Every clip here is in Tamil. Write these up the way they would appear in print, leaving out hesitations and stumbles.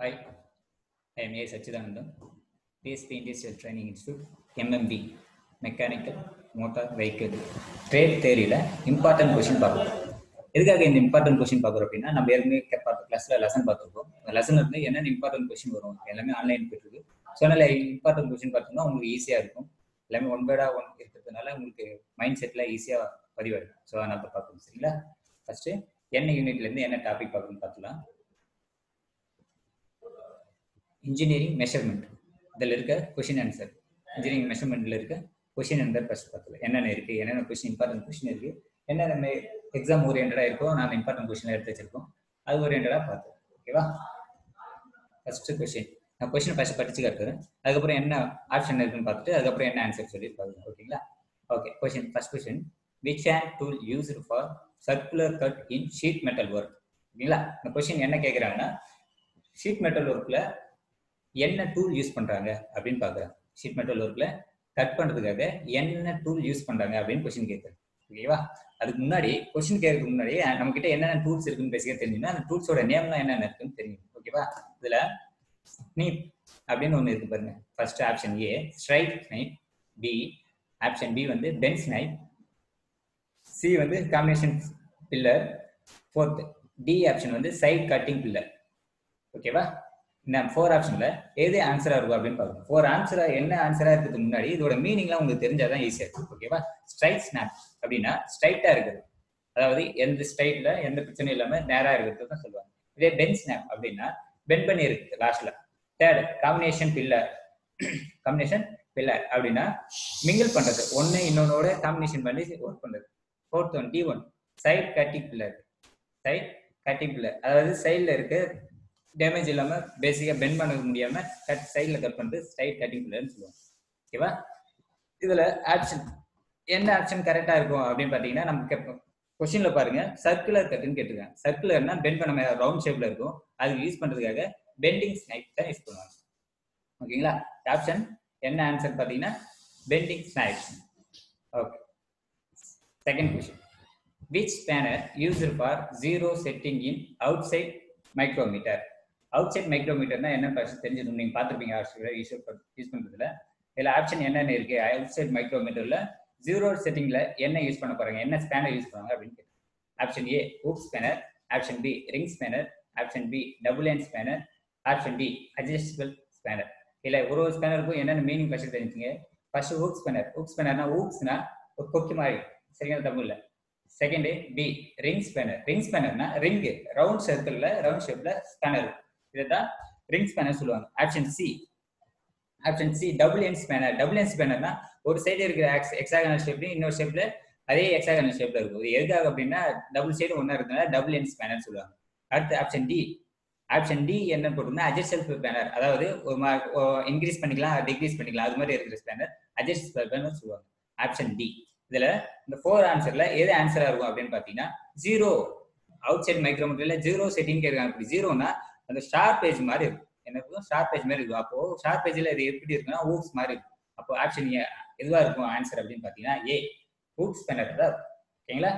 Hi, I am A. Sachidanandam, PSP Industrial Training Institute, MMB, Mechanical Motor Vehicle. Trade theory-ல important question பார்ப்போம். எதுக்காக இந்த இம்பார்ட்டன்ட் கொஸ்டின் பார்க்குறோம் அப்படின்னா, நம்ம ஏற்கனவே பார்த்த கிளாஸ்ல லெசன் பார்த்துருக்கோம். அந்த லெசன் இருந்து என்னென்ன இம்பார்ட்டன்ட் கொஸ்டின் வரும் எல்லாமே ஆன்லைன் போயிட்டு. ஸோ அதனால இம்பார்ட்டன்ட் கொஸ்டின் பார்த்தோம்னா உங்களுக்கு ஈஸியாக இருக்கும். எல்லாமே ஒன் பை ஒன் இருக்கிறதுனால உங்களுக்கு மைண்ட் செட்டில் ஈஸியாக பதிவாயிடும். ஸோ அதனால பார்க்கணும். சரிங்களா? ஃபர்ஸ்ட் என்ன யூனிட்லேருந்து என்ன டாபிக் பார்க்கணும்னு பார்த்துலாம். இன்ஜினியரிங் மெஷர்மெண்ட் இதில் இருக்க கொஷின் ஆன்சர். இன்ஜினியரிங் மெஷர்மெண்ட்டில் இருக்க கொஷின் ஆன்சர் ஃபர்ஸ்ட் பார்த்துல என்னென்ன இருக்குது, என்னென்ன கொஷின் இம்பார்ட்டன்ட் கொஷின் இருக்குது, என்னென்ன எக்ஸாம் ஓரியன்டாக இருக்கோ நான் இம்பார்ட்டன்ட் கொஷின் எடுத்து வச்சிருக்கோம், அது ஓரியன்டாக பார்த்தோம். ஓகேவா? ஃபர்ஸ்ட் கொஷின் நான் கொஷின் ஃபர்ஸ்ட் படிச்சு காட்டுறேன், அதுக்கப்புறம் என்ன ஆப்ஷன் இருக்குன்னு பார்த்துட்டு அதுக்கப்புறம் என்ன ஆன்சர் சொல்லி பார்க்கணும். ஓகேங்களா? Okay. Question first question, which hand tool used for circular cut in sheet metal work? ஓகேங்களா? இந்த கொஷின் என்ன கேட்குறாங்கன்னா, ஷீட் மெட்டல் ஒர்க்கில் என்ன டூல் யூஸ் பண்றாங்க அப்படின்னு பாக்குறாங்க. ஷீட் மெட்டல் ஒர்க்ல கட் பண்றதுக்காக என்ன டூல் யூஸ் பண்றாங்க அப்படின்னு கொஸ்டின் கேட்குறேன். ஓகேவா? அதுக்கு முன்னாடி கொஸ்டின் கேட்கறதுக்கு முன்னாடி நம்ம கிட்ட என்னென்ன டூல்ஸ் இருக்குன்னு பேசிக்க தெரிஞ்சுன்னா அந்த டூல்ஸோட நேம்லாம் என்னென்ன இருக்குன்னு தெரியும். ஓகேவா? இதுல ஸ்னீப் அப்படின்னு ஒன்று இருக்கு பாருங்க. First option A straight snip, B option B வந்து பென்ச் ஸ்னைப், சி வந்து combination plier, fourth D option வந்து சைட் கட்டிங் பில்லர். ஓகேவா? இந்த 4 ஆப்ஷன்ல எது ஆன்சரா இருக்கும் அப்படின்னு பார்க்கணும். 4 ஆன்சரா என்ன ஆன்சரா இருக்கிறதுக்கு முன்னாடி இதோட மீனிங்லாம் உங்களுக்கு தெரிஞ்சாதான் ஈஸியா இருக்கும். ஓகேவா? ஸ்ட்ரைட் ஸ்னாப் அப்படின்னா ஸ்ட்ரைட்டா இருக்குது, அதாவது எந்த ஸ்ட்ரைட்ல எந்த பிரச்சனையும் இல்லாம நேரா இருக்கிறது தான் சொல்லுவாங்க. இதே பென் ஸ்னாப் அப்படின்னா பென் பண்ணி இருக்கு லாஸ்ட்ல. Third combination plier, combination plier அப்படின்னா மிங்கிள் பண்றது, ஒன்னு இன்னொன்னோட காம்பினேஷன் பண்ணி ஒர்க் பண்றது. Fourth one D one side cutting plier, side cutting plier அதாவது சைட்ல இருக்க டேமேஜ் இல்லாம பேசிக்கா பெண்ட் பண்ண முடியாம கட் சைட்ல கட் பண்றது ஸ்ட்ரைட் கட்டிங் பில்லர்னு சொல்லுவாங்க. ஓகேவா? இதுல ஆப்ஷன் என்ன ஆப்ஷன் கரெக்டா இருக்கும் அப்படின்னு பாத்தீங்கன்னா, நம்ம கொஸ்டின்ல பாருங்க சர்க்குலர் கட்னு கேட்டிருக்காங்க. சர்க்குலர்னா பெண்ட் பண்ண மாதிரி ரவுண்ட் ஷேப்ல இருக்கும், அதுக்கு யூஸ் பண்றதுக்காக பெண்டிங் ஸ்னைப் தான் யூஸ் பண்ணுவாங்க. ஓகேங்களா? ஆப்ஷன் என்ன ஆன்சர் பாத்தீங்கன்னா bending snip. Okay. Second question, which spanner used for zero setting in outside micrometer? Out மைக்ரோமீட்டர்னா என்ன தெரிஞ்சிருக்கும், நீங்க பார்த்துருப்பீங்க யூஸ் பண்றதுல. இதுல ஆப்ஷன் என்னென்ன இருக்கு, அவுட் சைட் மைக்ரோமீட்டர்ல ஜீரோ செட்டிங்ல என்ன யூஸ் பண்ண போறாங்க, என்ன ஸ்பேனர் யூஸ் பண்ணுவாங்க அப்படின்னு கேட்டு. Option A hook spanner, option B ring spanner, option B double end spanner, option D adjustable spanner. இல்ல ஒரு ஸ்பேனருக்கும் என்னென்ன மீனிங் ஃபர்ஸ்ட் தெரிஞ்சுங்க. ஃபர்ஸ்ட் ஹூக் ஸ்பேனர், ஹூக் ஸ்பேனர்னா ஹூக்ஸ்னா ஒரு கொக்கி மாதிரி, சரிங்களா? தமிழ்ல. Second B ring spanner, ring ஸ்பேனர்னா ரிங் ரவுண்ட் சர்க்கிள்ல ரவுண்ட் ஷேப்ல ஸ்பேனர், இதுதான் ரிங் ஸ்பேனர் சொல்லுவாங்க. Option C double end spanner, double end ஸ்பேனர்னா ஒரு சைடு இருக்கிற எக்ஸாகனல் ஷேப்ல இன்னொரு ஷேப்ல அதே எக்ஸாகனல் ஷேப்ல இருக்கும். இது எதுக்காக அப்படின்னா டபுள் சைடு ஒன்னா இருக்கிறதுனால டபுள் எண்ட் ஸ்பேனர் சொல்லுவாங்க. அடுத்து ஆப்ஷன் டி என்ன போட்டுருந்தா அட்ஜஸ்டபிள் ஸ்பேனர், அதாவது ஒரு இன்க்ரீஸ் பண்ணிக்கலாம் டிக்ரீஸ் பண்ணிக்கலாம் அது மாதிரி இருக்கிற ஸ்பேனர் அட்ஜஸ்டபிள் ஸ்பேனர் சொல்லுவாங்க. Option D. இதுல இந்த 4 ஆன்சர்ல எது ஆன்சரா இருக்கும் அப்படின்னு பாத்தீங்கன்னா ஜீரோ. அவுட் சைட் மைக்ரோமீட்டர்ல ஜீரோ செட்டிங் கேட்காங்க. அப்படி ஜீரோனா அந்த ஷார்ப் பேஜ் மாதிரி இருக்கும், என்ன ஷார்ப் பேஜ் மாதிரி இருக்கும். அப்போ ஷார்ப் பேஜ்ல இது எப்படி இருக்குன்னா ஹூக்ஸ் மாதிரி இருக்கும். அப்போ ஆப்ஷன் ஏ எதுவா இருக்கும் ஆன்சர் அப்படின்னு பாத்தீங்கன்னா ஏ ஹூக் ஸ்பேனர் தான். ஓகேங்களா?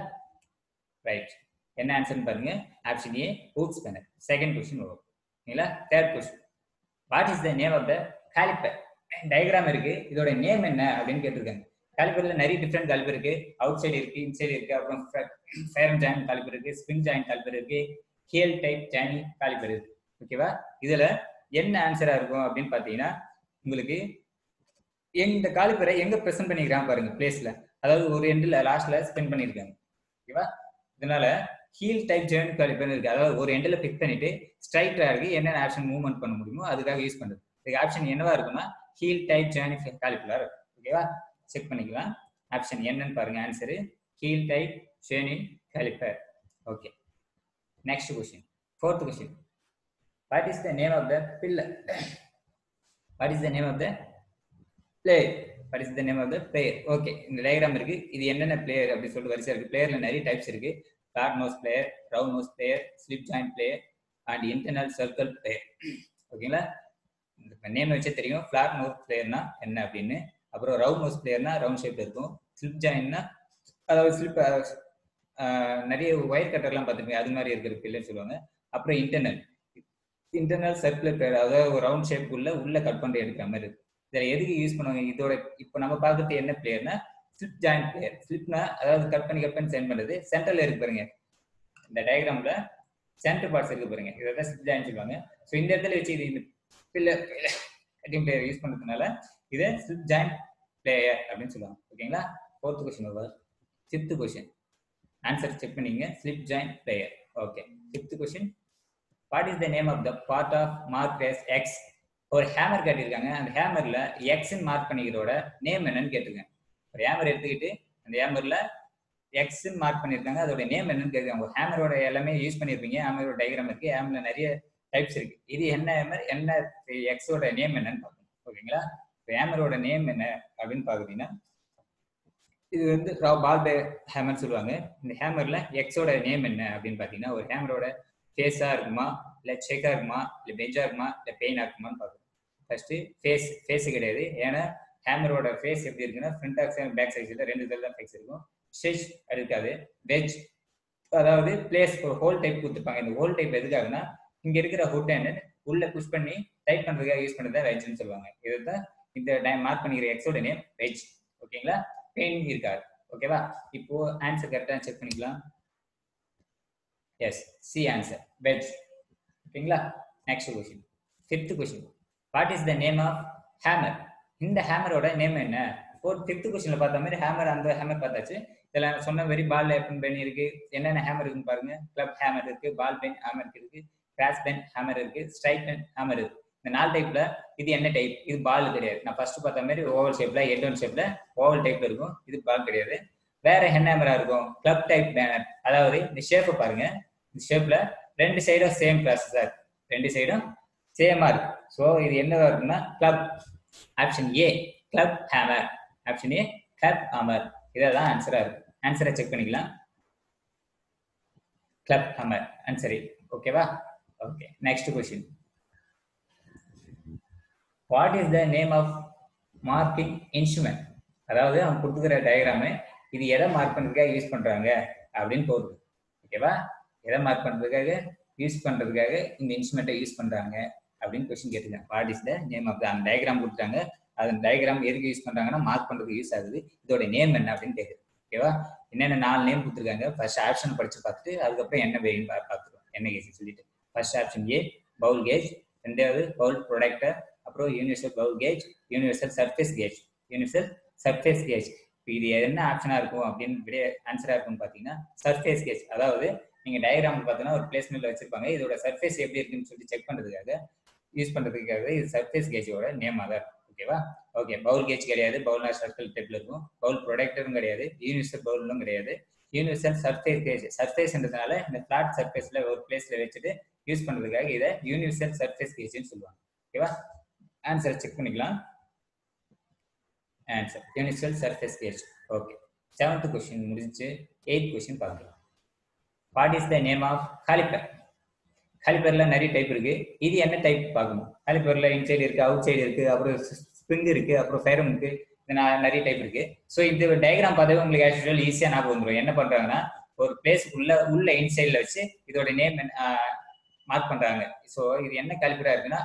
ரைட். என்ன ஆன்சர்னு பாருங்க, option A hook spanner. Second question வரும். ஓகேங்களா? Third question, what is the name of the caliper? Diagram இருக்கு, இதோட நேம் என்ன அப்படின்னு கேட்டிருக்காங்க. காலிப்பர்ல நிறைய டிஃப்ரெண்ட் காலிப்பர் இருக்கு, அவுட் சைடு இருக்கு, இன்சைடு இருக்கு, அப்புறம் ஃபேரம் ஜாயின் காலிப்பர் இருக்கு, ஸ்பின் ஜாயின் காலிப்பர் இருக்கு, ஹியல் டைப் ஜாயின் காலிப்பர் இருக்கு. ஓகேவா? இதுல என்ன ஆன்சரா இருக்கும் அப்படின்னு பாத்தீங்கன்னா, உங்களுக்கு இந்த காலிப்பரை எங்க பிரசன்ட் பண்ணிருக்காங்க பாருங்க பிளேஸ்ல, அதாவது ஒரு எண்ட்ல லாஸ்ட்ல ஸ்பெண்ட் பண்ணிருக்காங்க. ஓகேவா? இதனால ஹீல் டைப் ஜாயின் காலிப்பர் இருக்கு, அதாவது ஒரு எண்ட்ல பிக் பண்ணிட்டு ஸ்ட்ரைட்டா இருக்கு என்னென்ன ஆப்ஷன் மூவ்மெண்ட் பண்ண முடியுமோ அதுக்காக யூஸ் பண்றது. இதுக்கு ஆப்ஷன் என்னவா இருக்குன்னா ஹீல் டைப் ஜாயின் காலிப்பர். ஓகேவா? செக் பண்ணிக்கலாம். ஆப்ஷன் என்னன்னு பாருங்க answer heel type joint caliper. Okay. Next question, fourth question, what is the name of the pillar? What is the name of the player? What is the name of the player? Okay. இந்த டயகிராம் இருக்கு, இது என்னென்ன பிளேயர் அப்படி சொல்லிட்டு வரிசையா இருக்கு. பிளேயர்ல நிறைய டைப்ஸ் இருக்கு. Flat nose plier, round nose plier, slip joint plier and internal circle plier. ஓகேங்களா? இந்த நேம் வச்சே தெரியும் ஃபிளாட் நோஸ் பிளேயர்னா என்ன அப்படின்னு. அப்புறம் ரவுண்ட் நோஸ் பிளேயர்னா ரவுண்ட் ஷேப்ல இருக்கும். ஸ்லிப் ஜாயின்னா அதாவது ஸ்லிப் நிறைய ஒயர் கட்டர்லாம் பார்த்துருப்பீங்க, அது மாதிரி இருக்கிற பில்லைன்னு சொல்லுவாங்க. அப்புறம் இன்டர்னல் இன்டர்னல் சர்க்குலர் பிளேயர், அதாவது ஒரு ரவுண்ட் ஷேப் உள்ள கட் பண்ணி எடுக்கிற மாதிரி இருக்கு. இதில் எதுக்கு யூஸ் பண்ணுவாங்க? இதோட இப்போ நம்ம பார்க்கறது என்ன பிளேயர்னா ஸ்லிப் ஜாயிண்ட் பிளேயர். ஸ்லிப்னா அதாவது கட் பண்ணி சென்ட் பண்ணுறது. சென்டர்ல இருக்கு பாருங்க, இந்த டயக்ராம்ல சென்டர் பார்ட்ஸ் இருக்கு பாருங்க, இதை தான் ஸ்லிப் ஜாயிண்ட் சொல்லுவாங்க. ஸோ இந்த இடத்துல வச்சு இது பில்லர் கட்டிங் பிளேயர் யூஸ் பண்ணுறதுனால இதை ஸ்லிப் ஜாயிண்ட் பிளேயர் அப்படின்னு சொல்லுவாங்க. ஓகேங்களா? 4th question over. 5th question answer check பண்ணிங்க. Slip joint plier. Okay. 5th question, what is the name of the part of mark as X? ஒரு ஹேமர் காட்டியிருக்காங்க, அந்த ஹேமர்ல எக்ஸ்ன்னு மார்க் பண்ணிக்கிறோட நேம் என்னன்னு கேட்டிருக்காங்க. ஒரு ஹேமர் எடுத்துக்கிட்டு அந்த ஹேமர்ல எக்ஸ்ன்னு மார்க் பண்ணியிருக்காங்க, அதோட நேம் என்னன்னு கேட்குறாங்க. ஒரு ஹேமரோட எல்லாமே யூஸ் பண்ணியிருப்பீங்க, ஹேமரோட டயக்ராம் இருக்கு, ஹேமர்ல நிறைய டைப்ஸ் இருக்கு. இது என்ன ஹேமர், என்ன எக்ஸோட நேம் என்னன்னு பார்க்கணும். ஓகேங்களா? ஹேமரோட நேம் என்ன அப்படின்னு பாக்குறீங்கன்னா, இது வந்து பால் பே ஹேமர் சொல்லுவாங்க. இந்த ஹேமர்ல எக்ஸோட நேம் என்ன அப்படின்னு பாத்தீங்கன்னா, ஒரு ஹேமரோட ஃபேஸா இருக்குமா, இல்ல ஷேக்கா இருக்குமா, இல்ல பெஞ்சா இருக்குமா, இல்ல பெயினா இருக்குமான்னு பாக்கணும். ஃபர்ஸ்ட் ஃபேஸ் கிடையாது, ஏன்னா ஹேமரோட ஃபேஸ் எப்படி இருக்குன்னா ஃப்ரண்ட் ஆக்சைடு பேக் சைடுல 2 இதில் தான் ஃபேஸ் இருக்கும். ஷெஷ் இருக்காது. வெஜ் அதாவது பிளேஸ் ஒரு ஹோல் டைப் கொடுத்துருப்பாங்க. இந்த ஹோல் டைப் எதுக்காகனா இங்க இருக்கிற ஹுட் ஹேண்ட் உள்ள புஷ் பண்ணி டைப் பண்றதுக்காக யூஸ் பண்றதா வெஜ்னு சொல்லுவாங்க. இதுதான் இந்த மார்க் பண்ணிக்கிற எக்ஸோட நேம் வெஜ். ஓகேங்களா? பெயின் இருக்காது. ஓகேவா? இப்போ ஆன்சர் கரெக்டா செக் பண்ணிக்கலாம். Yes, C answer wedge. ஓகேங்களா? Next question, 5th question, what is the name of hammer? இந்த ஹேமரோட நேம் என்ன? 5th क्वेश्चनல பார்த்த மாதிரி ஹேமர், அந்த ஹேமர் பார்த்தாச்சு. இதெல்லாம் சொன்ன மாதிரி பால் பென் இருக்கு. என்னென்ன ஹேமர் இருக்குன்னு பாருங்க. கிளப் ஹேமர் இருக்கு, பால் பென் ஹேமர் இருக்கு, கிராஸ் பென் ஹேமர் இருக்கு, ஸ்ட்ரைக் பென் ஹேமர் இருக்கு. இந்த 4 டைப்ல இது என்ன டைப்? இது பால் கிடையாது. நான் ஃபர்ஸ்ட் பார்த்த மாதிரி ஓவல் ஷேப்ல, எட்வன் ஷேப்ல ஓவல் டைப்ல இருக்கும். இது பால் கிடையாது. வேற என்ன ஹேமரா இருக்கும்? Club type banner. அதாவது இந்த ஷேப்பை பாருங்க, இந்த ஷேப்ல 2 சைடும் சேம் ப்ராசஸர், 2 சைடும் சேமா இருக்கு. ஸோ இது என்னவா இருக்குன்னா club. Option A club hammer. Option A club hammer. இதான் ஆன்சரா இருக்கு. ஆன்சரை செக் பண்ணிக்கலாம். Club hammer answer. ஓகேவா? Okay. Next question, what is the name of marking instrument? அதாவது அவங்க கொடுத்துக்கிற டயக்ராமு இது எதை மார்க் பண்றதுக்காக யூஸ் பண்றாங்க அப்படின்னு போகுது. ஓகேவா? எதை மார்க் பண்றதுக்காக யூஸ் பண்றதுக்காக இந்த இன்ஸ்ட்ருமெண்ட்டை யூஸ் பண்றாங்க அப்படின்னு கொஸ்டின் கேட்டுருக்காங்க. What is the name of the, அந்த டயக்ராம் கொடுத்தாங்க, அந்த டயக்ராம் எதுக்கு யூஸ் பண்றாங்கன்னா மார்க் பண்றதுக்கு யூஸ் ஆகுது. இதோட நேம் என்ன அப்படின்னு கேட்குது. ஓகேவா? என்னென்ன 4 நேம் கொடுத்துருக்காங்க. ஃபர்ஸ்ட் ஆப்ஷன் படிச்சு பார்த்துட்டு அதுக்கப்புறம் என்ன வேணும் பார்த்துருவோம், என்ன கேஜ் சொல்லிட்டு. First option A bevel gauge, ரெண்டாவது பவுல் ப்ரொடக்டர், அப்புறம் universal bevel gauge, universal surface gauge, universal surface gauge. இது என்ன ஆப்ஷனா இருக்கும் அப்படின்னு ஆன்சரா இருக்கும்னு பாத்தீங்கன்னா சர்ஃபேஸ் கேஜ். அதாவது நீங்க டயக்ராம் பார்த்தீங்கன்னா ஒரு பிளேஸ்மெண்ட்ல வச்சிருப்பாங்க, இதோட சர்ஃபேஸ் எப்படி இருக்குன்னு சொல்லி செக் பண்றதுக்காக யூஸ் பண்றதுக்காக இது சர்ஃபேஸ் கேஜோட நேம் தான். ஓகேவா? ஓகே. பவுல் கேஜ் கிடையாது, பவுல்னா சர்க்கிள் டைப்ல இருக்கும். பவுல் ப்ரொடக்டரும் கிடையாது, யூனிவர்சல் பவுலும் கிடையாது. Universal surface gauge. சர்ஃபேஸ்ன்றதுனால இந்த பிளாட் சர்ஃபேஸ்ல ஒரு பிளேஸ்ல வச்சுட்டு யூஸ் பண்றதுக்காக இதை யூனிவர்சல் சர்ஃபேஸ் கேஜ்னு சொல்லுவாங்க. ஓகேவா? ஆன்சர் செக் பண்ணிக்கலாம். Answer universal surface gauge. Okay. 7th question முடிஞ்சு. 8th क्वेश्चन பார்க்கலாம். What is the name of calliper? காலிப்பர்ல நிறைய டைப் இருக்கு. இது என்ன டைப் பார்க்கணும். காலிப்பர்ல இன்சைடு இருக்கு, அவுட் சைடு இருக்கு, அப்புறம் ஸ்ப்ரிங் இருக்கு, அப்புறம் ஃபேரம் இருக்கு. நிறைய டைப் இருக்கு. ஸோ இந்த டயக்ராம் பார்த்தாவே உங்களுக்கு ஆக்சுவல் ஈஸியா ஞாபகம் வந்துடும். என்ன பண்றாங்கன்னா ஒரு பிளேஸ் உள்ள இன்சைட்ல வச்சு இதோட நேம் மார்க் பண்றாங்க. ஸோ இது என்ன காலிப்பரா இருக்குன்னா,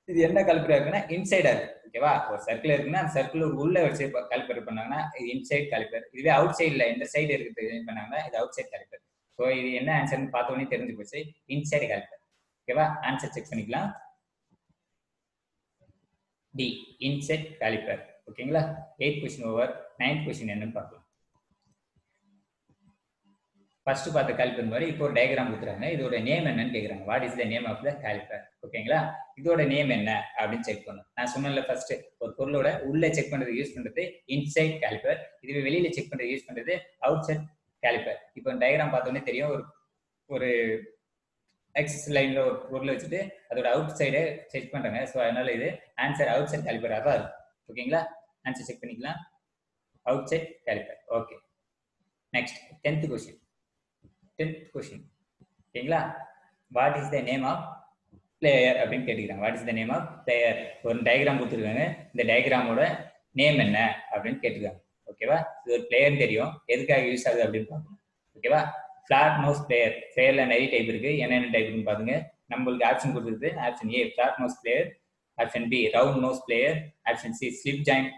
இது என்ன காலிப்பரா இருக்குன்னா இன்சைடா இருக்கு. ஓகேவா? ஒரு சர்க்கிள் இருக்குன்னா அந்த சர்க்கிள் உள்ள வச்சு காலிப்பர் பண்ணாங்கன்னா இது இன்சைட் காலிப்பர். இதுவே அவுட் சைட்ல இந்த சைடு இருக்கிறது பண்ணாங்கன்னா இது அவுட் சைட் காலிப்பர். ஸோ இது என்ன ஆன்சர்னு பார்த்தோன்னே தெரிஞ்சு போச்சு, இன்சைட் காலிப்பர். ஓகேவா? ஆன்சர் செக் பண்ணிக்கலாம். D inside caliper. ஓகேங்களா? 8th question over. 9th question என்னன்னு பார்க்கலாம். ஃபர்ஸ்ட் பார்த்த காலிப்பர் மாதிரி இப்போ ஒரு டயக்ராம் கொடுத்துறாங்க. இதோட நேம் என்னன்னு கேட்குறாங்க. What is the name of the caliper? ஓகேங்களா? இதோட நேம் என்ன அப்படின்னு செக் பண்ணணும். நான் சொன்னல ஃபர்ஸ்ட் ஒரு பொருளோட உள்ள செக் பண்றது யூஸ் பண்றது இன்சைட் காலிப்பர், இதுவே வெளியில செக் பண்றது யூஸ் பண்றது அவுட் சைட் காலிப்பர். இப்போ டயக்ராம் பார்த்தோன்னே தெரியும், ஒரு எக்ஸ் லைன்ல ஒரு பொருளை வச்சுட்டு அதோட அவுட் சைடை செக் பண்றாங்க. ஸோ அதனால இது ஆன்சர் அவுட் சைட் காலிப்பராக தான் இருக்கும். ஓகேங்களா? ஆன்சர் செக் பண்ணிக்கலாம். Out side calliper. Okay. Next 10th question. 10th question. ஓகேங்களா? What is the name of plier அப்படின்னு கேட்டுக்கிறாங்க. What is the name of plier? ஒரு டயக்ராம் கொடுத்துருக்காங்க, இந்த டயக்ராமோட நேம் என்ன அப்படின்னு கேட்டுருக்காங்க. ஓகேவா? இது ஒரு பிளேயர் தெரியும், எதுக்காக யூஸ் ஆகுது அப்படின்னு பார்க்கணும். ஓகேவா? Flat nose player. பிளேயர்ல நிறைய டைப் இருக்கு. என்னென்ன டைப்னு பாருங்க. நம்மளுக்கு ஆப்ஷன் கொடுத்துருக்கு. Option A flat nose plier, option B round nose plier, option C slip joint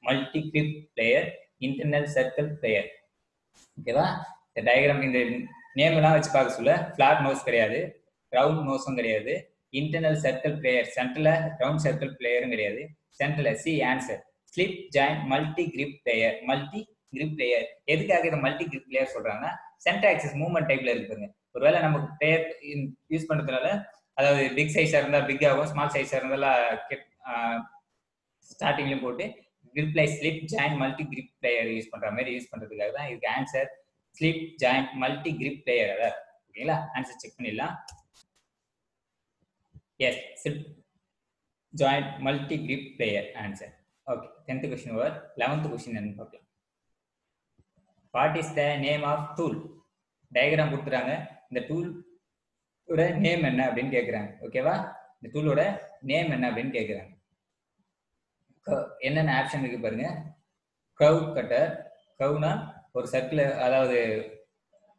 multi grip plier, internal circle plier. ஓகேவா? இந்த டயக்ராம் இந்த நேம் எல்லாம் வச்சு பார்க்க சொல்ல ஃபிளாட் நோஸ் கிடையாது, ரவுண்ட் நோஸும் கிடையாது, இன்டர்னல் சர்க்கிள் பிளேயர் சென்டர்ல ரவுண்ட் சர்க்கிள் பிளேயரும் கிடையாது. சென்டர்ல C answer slip joint multi grip plier. Multi grip plier எதுக்காக இதை மல்டி கிரிப் பிளேயர் சொல்றாங்கன்னா சென்டர் ஆக்சிஸ் மூவ்மெண்ட் டைப்ல இருக்குங்க. ஒருவேளை நமக்கு பிளேயர் யூஸ் பண்றதுனால அதாவது பிக் சைஸா இருந்தா பிக் ஆகும், ஸ்மால் சைஸா இருந்தாலும் ஸ்டார்டிங்லயும் போட்டு grip like slip joint multi grip plier use பண்ற மாதிரி யூஸ் பண்றதுக்காக தான் இதுக்கு answer slip joint multi grip plier. அதான் ஓகேங்களா? ஆன்சர் செக் பண்ணிடலாம். Yes, slip joint multi grip plier answer. Okay, 10th question over. 11th question என்னன்னு பார்க்கலாம். What is the name of tool? Diagram கொடுத்துறாங்க. இந்த டூலோட நேம் என்ன அப்படின்னு கேட்குறாங்க. ஓகேவா? இந்த டூலோட நேம் என்ன அப்படின்னு கேட்குறாங்க. என்னென்ன ஆப்ஷன் இருக்கு பாருங்க. Curve cutter. கர்வ்னா ஒரு சர்க்கிள், அதாவது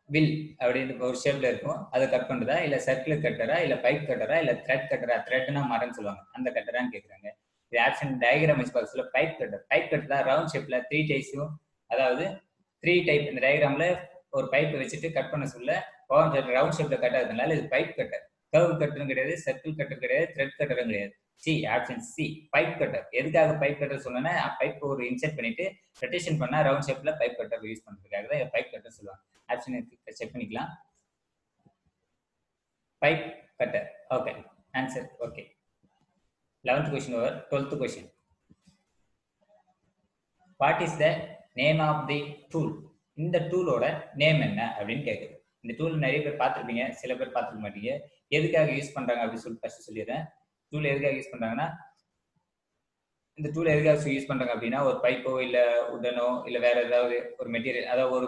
வில் அப்படின்னு ஒரு ஷேப்ல இருக்கும், அதை கட் பண்றதா, இல்ல சர்க்கிள் கட்டரா, இல்ல பைப் கட்டரா, இல்ல த்ரெட் கட்டரா. த்ரெட்னா மரம்னு சொல்லுவாங்க, அந்த கட்டரான்னு கேட்குறாங்க. இது ஆப்ஷன் டயக்ராம் வச்சு பார்க்க சொல்ல பைப் கட்டர். பைப் கட்டர் தான் ரவுண்ட் ஷேப்ல 3 டைப்ஸும், அதாவது 3 டைப். இந்த டயக்ராம்ல ஒரு பைப் வச்சுட்டு கட் பண்ண சொல்ல ரவுண்ட் ஷேப்ல கட் ஆகுதுனால இது பைப் கட்டர். கர்வ் கட்டரும் கிடையாது, சர்க்கிள் கட்டர் கிடையாது, த்ரெட் கட்டரும் கிடையாது. C option C pipe cutter. எதுக்காக பைப் கட்டர் சொன்னா பைப் ஒரு இன்செர்ட் பண்ணிட்டு ரொட்டேஷன் பண்ணா ரவுண்ட் ஷேப்ல பைப் கட்டர் யூஸ் பண்றதுக்காக தான் பைப் கட்டர் சொல்லுவாங்க. ஆப்ஷன் செக் பண்ணிக்கலாம். Pipe cutter. Okay, answer okay. 11th question over. 12th question. What is the name of the tool? இந்த டூலோட நேம் என்ன அப்படின்னு கேட்குது. இந்த டூல் நிறைய பேர் பார்த்துருப்பீங்க, சில பேர் பார்த்துருக்க மாட்டீங்க. எதுக்காக யூஸ் பண்றாங்க அப்படின்னு சொல்லி ஃபர்ஸ்ட் சொல்லிடுறேன். டூல் எதுக்காக யூஸ் பண்றாங்கன்னா, இந்த டூல் எதுக்காக யூஸ் பண்றாங்க அப்படின்னா ஒரு பைப்போ இல்ல உடனோ இல்ல வேற ஏதாவது ஒரு மெட்டீரியல், அதாவது ஒரு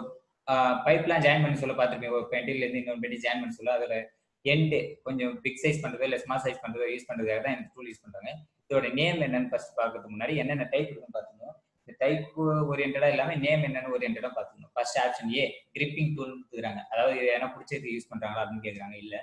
பைப்லாம் ஜாயின் பண்ணி சொல்ல பார்த்துருப்பீங்க. ஒரு மெட்டீரியல் இருந்து இன்னொரு மெட்டீரியல் ஜாயின் பண்ணி சொல்ல அதோட எண்டு கொஞ்சம் பிக் சைஸ் பண்றதோ இல்ல ஸ்மால் சைஸ் பண்றதோ யூஸ் பண்றதுக்காக தான் இந்த டூல் யூஸ் பண்றாங்க. இதோட நேம் என்னன்னு ஃபர்ஸ்ட் பார்க்கறதுக்கு முன்னாடி என்னென்ன டைப் இருக்குன்னு பார்த்துக்கணும். இந்த டைப் ஓரியன்டா இல்லாம நேம் என்னன்னு ஓரியன்டா பார்த்துக்கணும். ஃபர்ஸ்ட் ஆப்ஷன் ஏ கிரிப்பிங் டூல் கொடுக்குறாங்க. அதாவது இது என்ன பிடிச்சதுக்கு யூஸ் பண்றாங்களா அப்படின்னு கேட்குறாங்க. இல்ல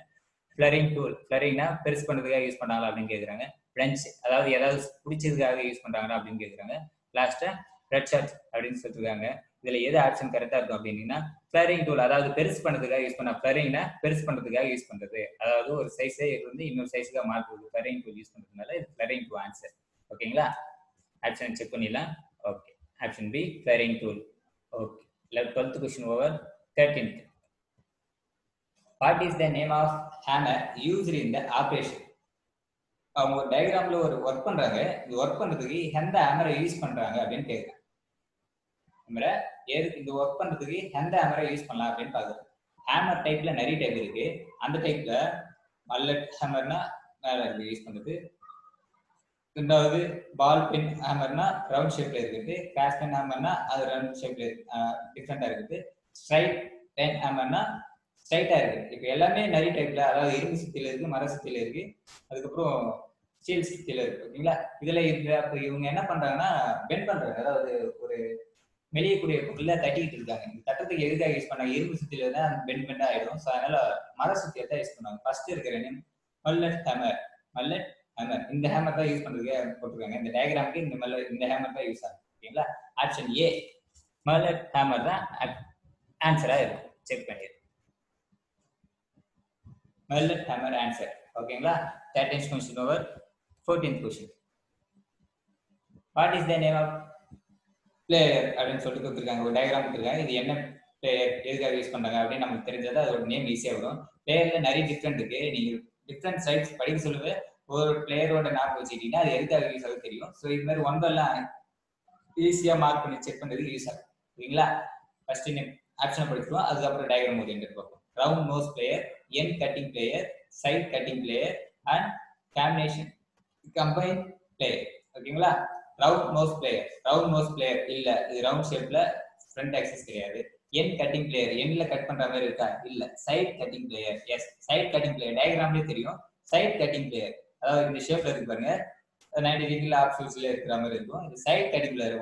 ஃபிளரிங் டூல். ஃபிளரிங்னா பெருசு பண்றதுக்காக யூஸ் பண்றாங்களா அப்படின்னு கேட்குறாங்க. பிரெஞ்ச், அதாவது ஏதாவது பிடிச்சதுக்காக யூஸ் பண்றாங்களா அப்படின்னு கேட்குறாங்க. லாஸ்டா ரெட் ஷர்ட் அப்படின்னு சொல்லிருக்காங்க. இதுல எது ஆப்ஷன் கரெக்டா இருக்கும் அப்படின்னா ஃபிளரிங் டூல், அதாவது பெருசு பண்றதுக்காக யூஸ் பண்ண. ஃபிளரிங்னா பெருசு பண்றதுக்காக யூஸ் பண்றது, அதாவது ஒரு சைஸே இருந்து இன்னொரு சைஸுக்காக மாற்றுறது. ஃபிளரிங் டூல் யூஸ் பண்றதுனால இது ஃபிளரிங் டூல் ஆன்சர். ஓகேங்களா? ஆப்ஷன் செக் பண்ணிடலாம். Okay, option B flaring tool. Okay, 12th question over. 13th. What is the name of hammer used in the operation? அவங்க ஒரு டயக்ராம்ல ஒரு ஒர்க் பண்றாங்க. இது ஒர்க் பண்றதுக்கு எந்த ஹேமரை யூஸ் பண்றாங்க அப்படின்னு கேட்குறாங்க. இந்த ஒர்க் பண்றதுக்கு எந்த ஹேமரை யூஸ் பண்ணலாம் அப்படின்னு பாக்குறோம். ஹேமர் டைப்ல நிறைய டைப் இருக்கு. அந்த டைப்ல மல்லட் ஹேமர்னா மேல இருக்கு யூஸ் பண்றது. ரெண்டாவது பால் பென் ஹேமர்னா ரவுண்ட் ஷேப்ல இருக்குது. கிராஸ் பென் ஹேமர்னா அது ரவுண்ட் ஷேப்ல டிஃப்ரெண்டா இருக்குது. ஸ்ட்ரைட் பென் ஹேமர்னா ஸ்ட்ரைட்டா இருக்கு. இப்போ எல்லாமே நிறைய டைப்ல, அதாவது இரும்பு சுத்தியில இருக்கு, மர சுத்தியில இருக்கு, அதுக்கப்புறம் ஸ்டீல் சுத்தியில இருக்கு. ஓகேங்களா? இதுல இருக்கு. அப்ப இவங்க என்ன பண்றாங்கன்னா பெண்ட் பண்றாங்க, அதாவது ஒரு மெலியக்கூடிய பொருளை தட்டிக்கிட்டு இருக்காங்க. இந்த தட்டத்துக்கு எதுக்காக யூஸ் பண்ணாங்க? இரும்பு சுத்தியில தான் பெண்ட் பெண்டா ஆயிடும். ஸோ அதனால மர சுத்தியை தான் யூஸ் பண்ணாங்க. ஃபர்ஸ்ட் இருக்கிற நேம் மல்லட் ஹேமர். மல்லட் ஹேமர். இந்த ஹேமர் தான் யூஸ் பண்றதுக்கு போட்டிருக்காங்க. இந்த டயக்ராமுக்கு இந்த ஹேமர் தான் யூஸ் ஆகும். ஓகேங்களா? ஆப்ஷன் ஏ மல்லட் ஹேமர் தான் ஆன்சரா இருக்கும். செக் பண்ணிடு. Mallet hammer answer. ஓகேங்களா? 13th question over. 14th question. What is the name of plier அப்படின்னு சொல்லிட்டு கொடுத்துருக்காங்க. ஒரு டயக்ராம் கொடுத்துருக்காங்க. இது என்ன பிளேயர், எதுக்காக யூஸ் பண்றாங்க அப்படின்னு நமக்கு தெரிஞ்சது அதோட நேம் ஈஸியா வரும். பிளேயர்ல நிறைய டிஃப்ரெண்ட் இருக்கு. நீங்க டிஃப்ரெண்ட் சைட்ஸ் படிக்க சொல்லுங்க. ஒரு பிளேயரோட ஞாபகம் வச்சுக்கிட்டீங்கன்னா அது எதுக்காக யூஸ் ஆகும் தெரியும். ஸோ இது மாதிரி ஒன்றெல்லாம் ஈஸியா மார்க் பண்ணி செக் பண்றதுக்கு யூஸ் ஆகும். ஓகேங்களா? ஃபர்ஸ்ட் நேம் ஆப்ஷனை படிச்சுவோம், அதுக்கப்புறம் டயக்ராம் ஓரியன்டட் பார்ப்போம். Round nose plier, end cutting plier, side cutting plier and combination combine plier. ஓகேங்களா? Round nose plier. Round nose plier இல்ல, இது ரவுண்ட் ஷேப்ல ஃப்ரண்ட் ஆக்சிஸ் கிடையாது. என் கட்டிங் பிளேயர், எண்ட்ல கட் பண்ற மாதிரி இருக்கா? இல்ல. Side cutting plier. Yes, side cutting plier. டயக்ராம்லயே தெரியும். சைட் கட்டிங் பிளேயர், அதாவது இந்த ஷேப்ல இருக்கு பாருங்க, 90 டிகிரில ஆஃப் ஷூஸ்ல இருக்கிற மாதிரி இருக்கும். இது சைட் கட்டிங் பிளேயர்.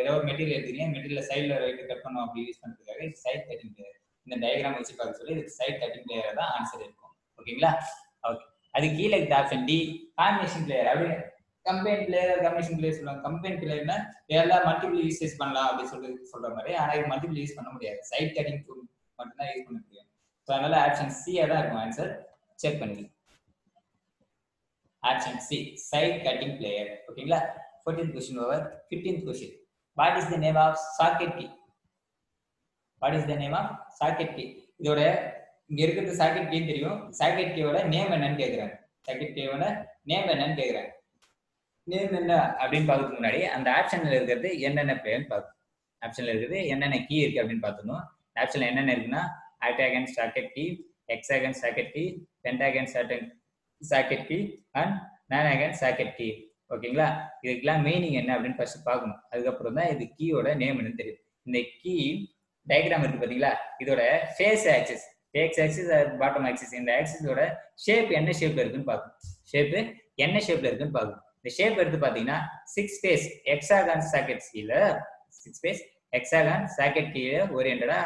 ஏதோ ஒரு மெட்டீரியல் எடுத்துக்கீங்க, மெட்டீரியல் சைட்ல ரைட் கட் பண்ணோம் அப்படி யூஸ் பண்றதுக்காக இது சைட் கட்டிங் பிளேயர். இந்த டயக்ராம் வச்சு பார்க்க சொல்லி இதுக்கு சைட் கட்டிங் பிளேயர் தான் ஆன்சர் இருக்கும். ஓகேங்களா? ஓகே. அது கீழே இருக்க ஆப்ஷன் டி காம்பினேஷன் பிளேயர். அப்படி கம்பைன் பிளேயர் காம்பினேஷன் பிளேயர் சொல்லுவாங்க. கம்பைன் பிளேயர்னா எல்லாம் மல்டிபிள் யூசேஜ் பண்ணலாம் அப்படின்னு சொல்ற மாதிரி. ஆனால் இது மல்டிபிள் யூஸ் பண்ண முடியாது. சைட் கட்டிங் டூல் மட்டும் தான் யூஸ் பண்ண முடியும். ஸோ அதனால ஆப்ஷன் சி தான் இருக்கும் ஆன்சர். செக் பண்ணுங்க. Option C side cutting plier. ஓகேங்களா? 14th question over. 15th question. What is the name of socket key? What is the name of socket key? இதோட இங்க இருக்கிறது சாக்கெட் கீ தெரியும். சாக்கெட் கீயோட நேம் என்னன்னு கேக்குறாங்க. சாக்கெட் கீயோட நேம் என்னன்னு கேக்குறாங்க. நேம் என்ன அப்படின்னு பார்க்கறதுக்கு முன்னாடி அந்த ஆப்ஷன்ல இருக்கிறது என்னென்ன பிளேயர்னு பார்க்கணும். ஆப்ஷன்ல இருக்கிறது என்னென்ன கீ இருக்கு அப்படின்னு பார்த்துக்கணும். ஆப்ஷன்ல என்னென்ன இருக்குன்னா octagon socket key, hexagon socket key, pentagon socket key and nonagon socket key. ஓகேங்களா? இதுக்கெல்லாம் மீனிங் என்ன அப்படின்னு ஃபர்ஸ்ட் பார்க்கணும். அதுக்கப்புறம் தான் இது கீயோட நேம் என்னன்னு தெரியும். இந்த கீ டயக்ராம் இருக்கு பாத்தீங்களா? இதோட face axis, X axis bottom axis, இந்த ஆக்சிஸோட ஷேப் என்ன ஷேப்ல இருக்குன்னு பார்க்கணும். ஷேப் என்ன ஷேப்ல இருக்குன்னு பார்க்கணும். இந்த ஷேப் எடுத்து பாத்தீங்கன்னா 6 ஸ்பேஸ் ஹெக்ஸாகன் சாக்கெட் கீல 6 ஸ்பேஸ் ஹெக்ஸாகன் சாக்கெட் கீல ஓரியன்டடா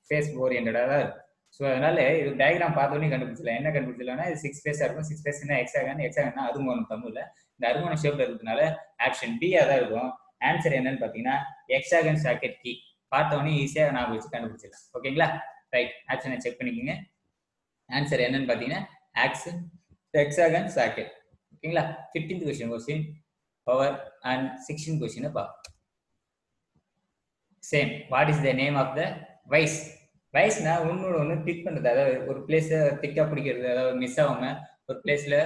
ஃபேஸ் ஓரியன்டடா தான் இருக்கும். ஸோ அதனால இது டயக்ராம் பார்த்தோன்னே கண்டுபிடிச்சலாம். என்ன கண்டுபிடிச்சலாம்னா இது 6 ஸ்பேஸா இருக்கும். 6 ஸ்பேஸ்னா ஹெக்ஸாகன்னா அருங்கோணம் தமிழ்ல இந்த அருங்கோண ஷேப்ல இருக்கிறதுனால ஆப்ஷன் பி தான் இருக்கும். ஆன்சர் என்னன்னு பாத்தீங்கன்னா ஹெக்ஸாகன் சாக்கெட் கீ. பார்த்தோன்னே ஈஸியா நான் வச்சு கண்டுபிடிச்சிடலாம். ஓகேங்களா? ரைட். ஆப்ஷனை செக் பண்ணிக்கோங்க. ஆன்சர் என்னன்னு பாத்தீங்கன்னா ஹெக்ஸாகன் சாக்கெட். ஓகேங்களா? 15th question over and 16th question பார்ப்போம். Same. What is the name of the vice? வைஸ்னா ஒன்னோட ஒன்று திக் பண்றது. அதாவது ஒரு பிளேஸ திக்கா பிடிக்கிறது, அதாவது மிஸ் ஆகாம ஒரு பிளேஸ்ல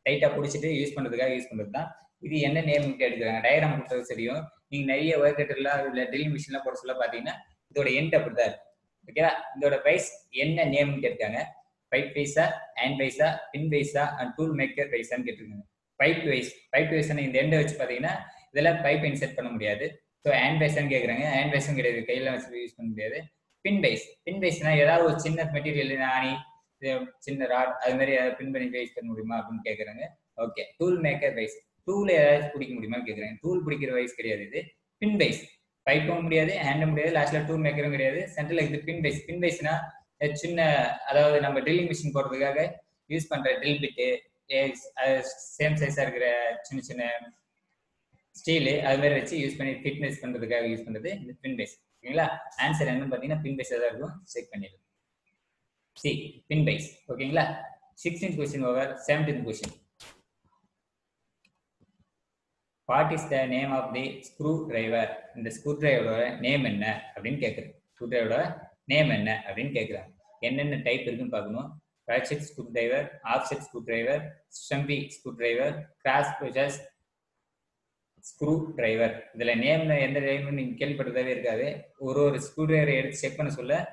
டைட்டா பிடிச்சிட்டு யூஸ் பண்றதுக்காக யூஸ் பண்றது தான். இது என்ன நேம் எடுக்கிறாங்க? டயக்ராம் கொடுத்தது சரியும். நீங்க நிறைய ஒர்க் கட்டர்லாம் இல்ல ட்ரில் மிஷின்லாம் போட சொல்ல பாத்தீங்கன்னா இதோட எண்ட் அப்படிதான் இருக்கு. ஓகேவா? இதோட வைஸ் என்ன நேம் கேட்காங்க? பைப் வைஸா, ஹேண்ட் வைஸா, பின் வைஸா அண்ட் டூல் மேக்கர் வைஸான்னு கேட்டிருக்காங்க. Pipe wise. பைப் வைஸ்னா இந்த எண்டை வச்சு பாத்தீங்கன்னா இதெல்லாம் பைப் இன்செர்ட் பண்ண முடியாது. ஸோ ஹேண்ட் வைஸான்னு கேட்குறாங்க. ஹேண்ட் வைஸும் கிடையாது, கையில வச்சு யூஸ் பண்ண முடியாது. பின் வைஸ். பின் வைஸ்னா ஏதாவது ஒரு சின்ன மெட்டீரியல் ஆணி, சின்ன ராட் அது மாதிரி பின் பண்ணி வைஸ் பண்ண முடியுமா அப்படின்னு கேட்குறாங்க. Okay. Tool maker vice. Tool ஏதாச்சும் பிடிக்க முடியுமா கேட்குறாங்க. டூல் பிடிக்கிற வைஸ் கிடையாது இது. பின் வைஸ். பைப்பும் முடியாது, ஹேண்டும் முடியாது, லாஸ்ட்ல டூல் மேக்கரும் கிடையாது. சென்டர்ல இது பின் வைஸ். பின் வைஸ்னா சின்ன, அதாவது நம்ம ட்ரில்லிங் மிஷின் போடுறதுக்காக யூஸ் பண்ற ட்ரில் பிட்டு, சேம் சைஸா இருக்கிற சின்ன சின்ன ஸ்டீல் அது மாதிரி வச்சு யூஸ் பண்ணி ஃபிட்னஸ் பண்றதுக்காக யூஸ் பண்றது இந்த பின் வைஸ். ஓகேங்களா? ஆன்சர் என்னன்னு பாத்தீங்கன்னா பின் வைஸ் தான் இருக்கும். செக் பண்ணிடுங்க. C pin vice. ஓகேங்களா? 16th question over. 17th question. What is the name of the screwdriver? இந்த ஸ்க்ரூ டிரைவரோட நேம் என்ன அப்படின்னு கேட்குறேன். ஸ்க்ரூ டிரைவரோட நேம் என்ன அப்படின்னு கேட்குறாங்க. என்னென்ன டைப் இருக்குன்னு பார்க்கணும். Ratchet screwdriver, offset screwdriver, stubby screwdriver, cross pressure screwdriver. இதுல நேம்ல எந்த நேம்னு நீங்க கேள்விப்பட்டதாவே இருக்காது. ஒரு ஸ்க்ரூ டிரைவரை எடுத்து செக் பண்ண சொல்ல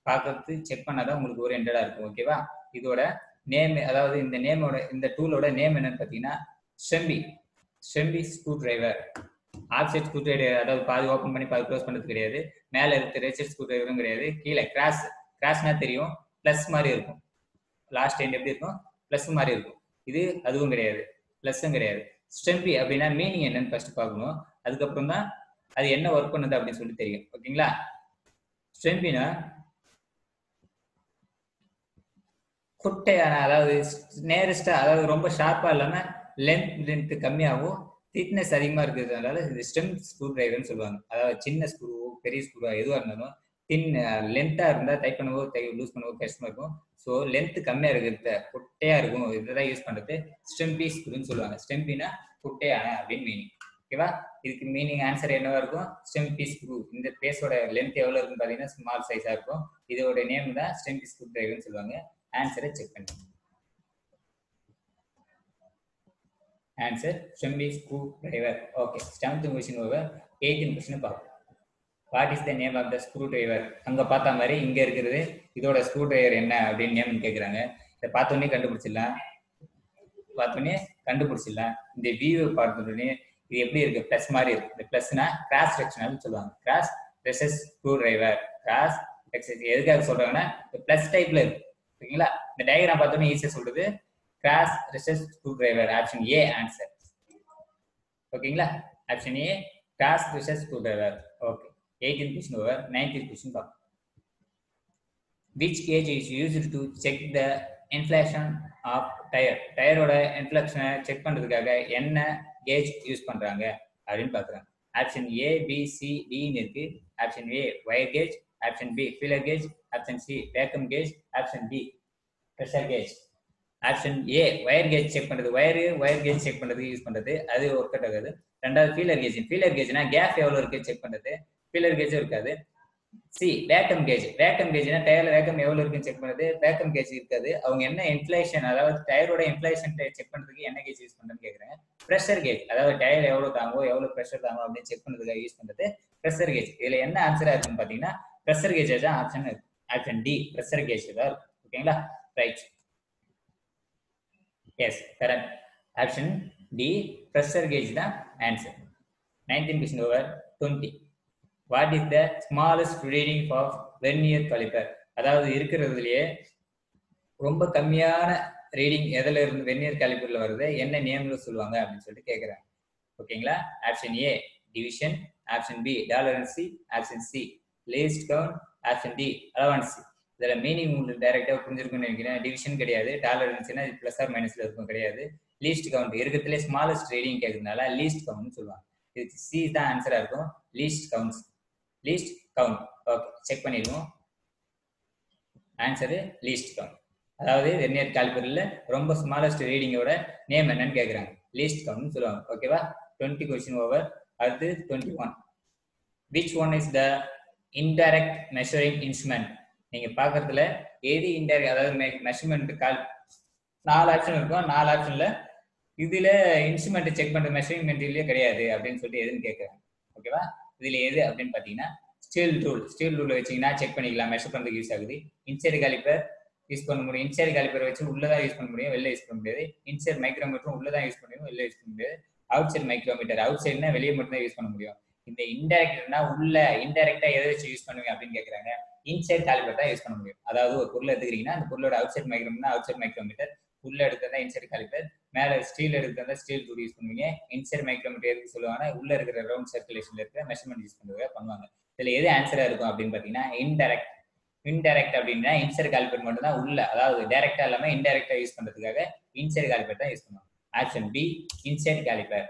பார்க்கறது செக் பண்ணாதான் உங்களுக்கு ஓரியன்டா இருக்கும். ஓகேவா? இதோட நேம், அதாவது இந்த நேமோட இந்த டூலோட நேம் என்னன்னு பாத்தீங்கன்னா stubby screwdriver. Offset screwdriver, அதாவது பாதி ஓப்பன் பண்ணி பாதி க்ளோஸ் பண்றது கிடையாது. மேல இருக்க ரேச்சர் ஸ்க்ரூ டிரைவரும் கிடையாது. கீழே கிராஸ்னா தெரியும், பிளஸ் மாதிரி இருக்கும். லாஸ்ட் எண்ட் எப்படி இருக்கும்? பிளஸ் மாதிரி இருக்கும். இது அதுவும் கிடையாது, பிளஸும் கிடையாது. ஸ்டம்பி அப்படின்னா மீனிங் என்னன்னு ஃபர்ஸ்ட் பார்க்கணும். அதுக்கப்புறம் தான் அது என்ன ஒர்க் பண்ணுது அப்படின்னு சொல்லி தெரியும். ஓகேங்களா? ஸ்டம்பினா குட்டையான, அதாவது நேரஸ்டா, அதாவது ரொம்ப ஷார்ப்பா இல்லாம லென்த் கம்மியாகவும் திக்னஸ் அதிகமா இருக்கிறதுனால இது ஸ்டெம் ஸ்க்ரூ டிரைவர்னு சொல்லுவாங்க. அதாவது சின்ன ஸ்க்ரூ பெரிய ஸ்க்ரூ எதுவாக இருந்தாலும் தின் லென்த்தா இருந்தா டைட் பண்ணவோ லூஸ் பண்ணவோ கஷ்டமா இருக்கும். ஸோ லென்த் கம்மியா இருக்கிறத குட்டையா இருக்கும், இதெல்லாம் யூஸ் பண்றது ஸ்டெம்பி ஸ்க்ரூன்னு சொல்லுவாங்க. ஸ்டெம்பினா குட்டையான அப்படின்னு மீனிங். ஓகேவா? இதுக்கு மீனிங் ஆன்சர் என்னவா இருக்கும்? ஸ்டெம்பி ஸ்க்ரூ. இந்த பேஸோட லென்த் எவ்வளவு இருக்குன்னு பாத்தீங்கன்னா ஸ்மால் சைஸா இருக்கும். இதோட நேம் தான் ஸ்டெம்பி ஸ்க்ரூ டிரைவர்னு சொல்லுவாங்க. ஆன்சரை செக் பண்ணி. Answer stubby screwdriver. Okay. 7th question over. 18th question பார்ப்போம். What is the name of the screwdriver? அங்க பார்த்த மாதிரி இங்க இருக்கிறது இதோட ஸ்க்ரூ டிரைவர் என்ன அப்படின்னு நேம் கேட்குறாங்க. இதை பார்த்தோன்னே கண்டுபிடிச்சிடலாம். இந்த வியூ பார்த்தோன்னே இது எப்படி இருக்கு? பிளஸ் மாதிரி இருக்கு. இந்த பிளஸ்னா கிராஸ் செக்ஷனல் சொல்லுவாங்க. Cross recess screwdriver. Cross section எதுக்காக சொல்றாங்கன்னா பிளஸ் டைப்ல இருக்கு. ஓகேங்களா? இந்த டயக்ராம் பார்த்தோன்னே ஈஸியா சொல்றது cross recess screwdriver. Option A answer. ஓகேங்களா? Option A cross recess screwdriver. Okay. 18th question over. 19th question பார்ப்போம். which gauge is used to check the inflation of tire. டயரோட இன்ஃப்ளெக்ஷனை செக் பண்றதுக்காக என்ன கேஜ் யூஸ் பண்றாங்க அப்படின்னு பாக்குறாங்க. ஆப்ஷன் ஏ, பி, சி, டின்னு இருக்கு. Option A wire gauge, option B feeler gauge, option C vacuum gauge, option D pressure gauge. Option A wire gauge check பண்றது, வயர் கேஜ் செக் பண்றது யூஸ் பண்றது, அது ஒர்க் அவுட் ஆகாது. ரெண்டாவது ஃபீலர் கேஜ்னா கேப் எவ்வளவு இருக்கு செக் பண்றது, ஃபீலர் கேஜும் இருக்காது. சி வேக்கம் கேஜ்னா டயர்ல வேக்கம் எவ்வளவு இருக்குன்னு செக் பண்றது, வேக்கம் கேஜ் இருக்காது. அவங்க என்ன இன்ஃப்ளேஷன், அதாவது டயரோட இன்ஃப்ளேஷன் செக் பண்றதுக்கு என்ன கேஜ் யூஸ் பண்றதுன்னு கேக்குறாங்க. ப்ரெஷர் கேஜ், அதாவது டயர் எவ்வளவு தாங்கும் எவ்வளவு ப்ரெஷர் தாங்கும் அப்படின்னு செக் பண்றதுக்காக யூஸ் பண்றது ப்ரெஷர் கேஜ். இதுல என்ன ஆன்சரா இருக்குன்னு பாத்தீங்கன்னா ப்ரெஷர் கேஜ் தான் ஆப்ஷன் இருக்கு. ஆப்ஷன் டி ப்ரெஷர் கேஜ் தான் இருக்கும். ஓகேங்களா, right. Yes correct. Option D pressure gauge தான் answer. 19 question over. 20. What is the smallest reading of vernier calliper? அதாவது இருக்கிறதுலயே ரொம்ப கம்மியான ரீடிங் எதுல இருந்து வெர்னியர் காலிப்பர்ல வருது, என்ன நேம்ல சொல்லுவாங்க அப்படின்னு சொல்லிட்டு கேட்குறாங்க. ஓகேங்களா, option A division, option B tolerance, option C least count, option D allowance. இதுல மீனிங் உங்களுக்கு டைரக்டா புரிஞ்சிருக்கும்னு நினைக்கிறேன். டிவிஷன் கிடையாது, டாலரன்ஸ்னா பிளஸ் ஆர் மைனஸ்ல இருக்கும் கிடையாது. லீஸ்ட் கவுண்ட் இருக்கிறதுல ஸ்மாலஸ்ட் ரீடிங் கேட்கறதுனால லீஸ்ட் கவுண்ட் சொல்லுவாங்க. இதுக்கு சி தான் ஆன்சரா இருக்கும், least counts, least count. Okay, check பண்ணிடுவோம். Answer least count. அதாவது வெர்னியர் காலிப்பர்ல ரொம்ப ஸ்மாலஸ்ட் ரீடிங்கோட நேம் என்னன்னு கேட்குறாங்க, லீஸ்ட் கவுண்ட் சொல்லுவாங்க. ஓகேவா, 20 கொஸ்டின் ஓவர். அடுத்து 21. Which one is the indirect measuring instrument? நீங்க பாக்குறதுல எது இன்டைரக்ட், அதாவது மெஷர்மெண்ட் கால் 4 ஆப்ஷன் இருக்கும். 4 ஆப்ஷன்ல இதுல இன்ஸ்ட்ருமெண்ட் செக் பண்ற மெஷரிங் மெட்டீரியலே கிடையாது அப்படின்னு சொல்லிட்டு எதுன்னு கேட்குறாங்க. ஓகேவா, இதுல எது அப்படின்னு பாத்தீங்கன்னா ஸ்டீல் ரூல் வச்சீங்கன்னா செக் பண்ணிக்கலாம், மெஷர் பண்றதுக்கு யூஸ் ஆகுது. இன்சைடு காலிப்பர் யூஸ் பண்ண முடியும். இன்சைடு காலிப்பர் வச்சு உள்ளதான் யூஸ் பண்ண முடியும், வெளில யூஸ் பண்ண முடியாது. இன்சைடு மைக்ரோமீட்டரும் உள்ளதான் யூஸ் பண்ண முடியும், வெளில யூஸ் பண்ண முடியாது. அவுட் சைடு மைக்ரோமீட்டர், அவுட் சைடுனா வெளியே மட்டும் தான் யூஸ் பண்ண முடியும். இந்த இன்டைரக்ட்னா உள்ள, இன்டைரக்டா எதை வச்சு யூஸ் பண்ணுவீங்க அப்படின்னு கேட்கறாங்க. இன்சைடு காலிப்பர் தான் யூஸ் பண்ண முடியும். அதாவது ஒரு பொருள் எடுத்துக்கிறீங்கன்னா அந்த பொருளோட outside micrometer, outside micrometer, உள்ள எடுத்தா இன்சைடு காலிப்பர், மேல ஸ்டீல் எடுத்தா ஸ்டீல் ரூல் யூஸ் பண்ணுவீங்க. இன்சைடு மைக்ரோமீட்டர் எதுக்கு சொல்லுவாங்கன்னா உள்ள இருக்கிற ரவுண்ட் சர்க்குலேஷன்ல இருக்கிற மெஷர்மெண்ட் யூஸ் பண்ணுவாங்க. இதுல எது ஆன்சரா இருக்கும் அப்படின்னு பாத்தீங்கன்னா இன்டைரக்ட் அப்படின்னா இன்சைடு காலிப்பர் மட்டும் தான் உள்ள, அதாவது டைரக்டா இல்லாம இன்டைரக்டா யூஸ் பண்றதுக்காக இன்சைடு காலிப்பர் தான் யூஸ் பண்ணுவாங்க. Option B inside calliper.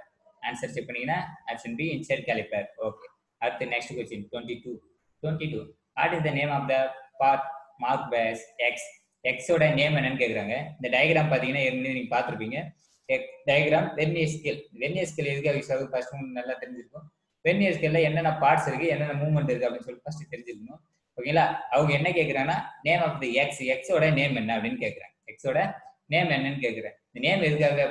Answer check பண்ணீங்கன்னா option B inside calliper. Okay, அடுத்து next question 22. What is the name of the part mark by X? எக்ஸோட நேம் என்னன்னு கேக்குறாங்க. இந்த டயகிராம் பாத்தீங்கன்னா ஏற்கனவே நீங்க பாத்துருப்பீங்க. டயகிராம் வெர்னியர் ஸ்கேல் எதுக்காக யூஸ் ஆகுது ஃபர்ஸ்ட் நல்லா தெரிஞ்சிருக்கும். வெர்னியர் ஸ்கேல்ல என்னென்ன பார்ட்ஸ் இருக்கு, என்னென்ன மூவ்மெண்ட் இருக்கு அப்படின்னு சொல்லிட்டு ஃபர்ஸ்ட் தெரிஞ்சிருக்கணும். ஓகேங்களா, அவங்க என்ன கேக்குறாங்கன்னா நேம் ஆஃப் தி எக்ஸோட நேம் என்ன அப்படின்னு கேக்குறாங்க. எக்ஸோட நேம் என்னன்னு கேக்குறேன். இந்த நேம் எதுக்காக,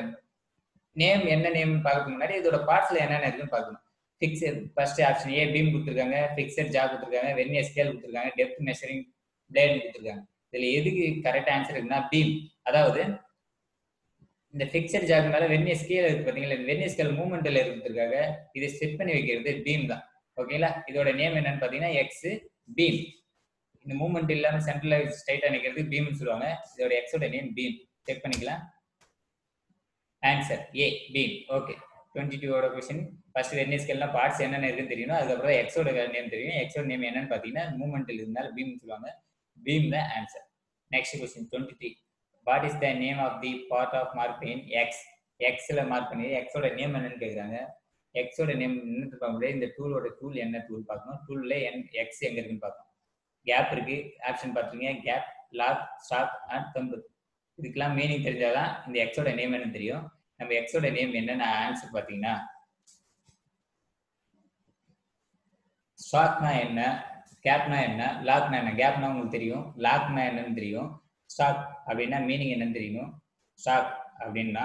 நேம் என்ன நேம் பார்க்கறதுக்கு முன்னாடி இதோட பார்ட்ஸ்ல என்னென்ன இருக்குன்னு பார்க்கணும். Fixed, first option A beam கொடுத்துருக்காங்க, ஃபிக்ஸட் ஜா கொடுத்துருக்காங்க, வெர்னியர் ஸ்கேல் கொடுத்துருக்காங்க, டெப்த் மெஷரிங் பிளேட் கொடுத்துருக்காங்க. இதுல எதுக்கு கரெக்ட் ஆன்சர் இருக்குன்னா பீம். அதாவது இந்த ஃபிக்ஸட் ஜாக் மேல வெர்னியர் ஸ்கேல் இருக்கு பாத்தீங்களா, வெர்னியர் ஸ்கேல் மூவ்மெண்ட்ல இருக்கிறதுக்காக இதை செட் பண்ணி வைக்கிறது பீம் தான். ஓகேங்களா, இதோட நேம் என்னன்னு பாத்தீங்கன்னா எக்ஸ் பீம். இந்த மூவ்மெண்ட் இல்லாம சென்டர்ல ஸ்ட்ரைட்டா நிக்கிறது பீம்னு சொல்லுவாங்க. இதோட எக்ஸோட நேம் பீம். செக் பண்ணிக்கலாம். Answer A beam. ஓகே, 22 ஓட क्वेश्चन. ஃபர்ஸ்ட் வெர்னியர் ஸ்கேல்ல பார்ட்ஸ் என்னென்ன இருக்குன்னு தெரியணும், அதுக்கப்புறம் எக்ஸோட நேம் தெரியும். எக்ஸோட நேம் என்னன்னு பாத்தீங்கன்னா மூவ்மெண்ட் இருந்தால பீம் சொல்லுவாங்க. பீம் தான் answer. Next question 23. What is the name of the part of mark in X? எக்ஸ்ல மார்க் பண்ணி எக்ஸோட நேம் என்னன்னு கேக்குறாங்க. எக்ஸோட நேம் என்னன்னு பார்க்க, இந்த டூல் என்ன டூல் பார்க்கணும். டூல்ல எக்ஸ் எங்க இருக்குன்னு பார்க்கணும். கேப் இருக்கு, ஆப்ஷன் பார்த்துருங்க. கேப், லாக், ஸ்டாப் அண்ட் தம்பு. இதுக்கெல்லாம் மீனிங் தெரிஞ்சாதான் இந்த எக்ஸோட நேம் என்னன்னு தெரியும். நம்ம எக்ஸோட நேம் என்னன்னு ஆன்சர் பாத்தீங்கன்னா ஸ்டாக்னா என்ன, கேப்னா என்ன, லாக்னா என்ன. கேப்னா உங்களுக்கு தெரியும், லாக்னா என்னன்னு தெரியும். ஸ்டாக் அப்படின்னா மீனிங் என்னன்னு தெரியணும். ஸ்டாக் அப்படின்னா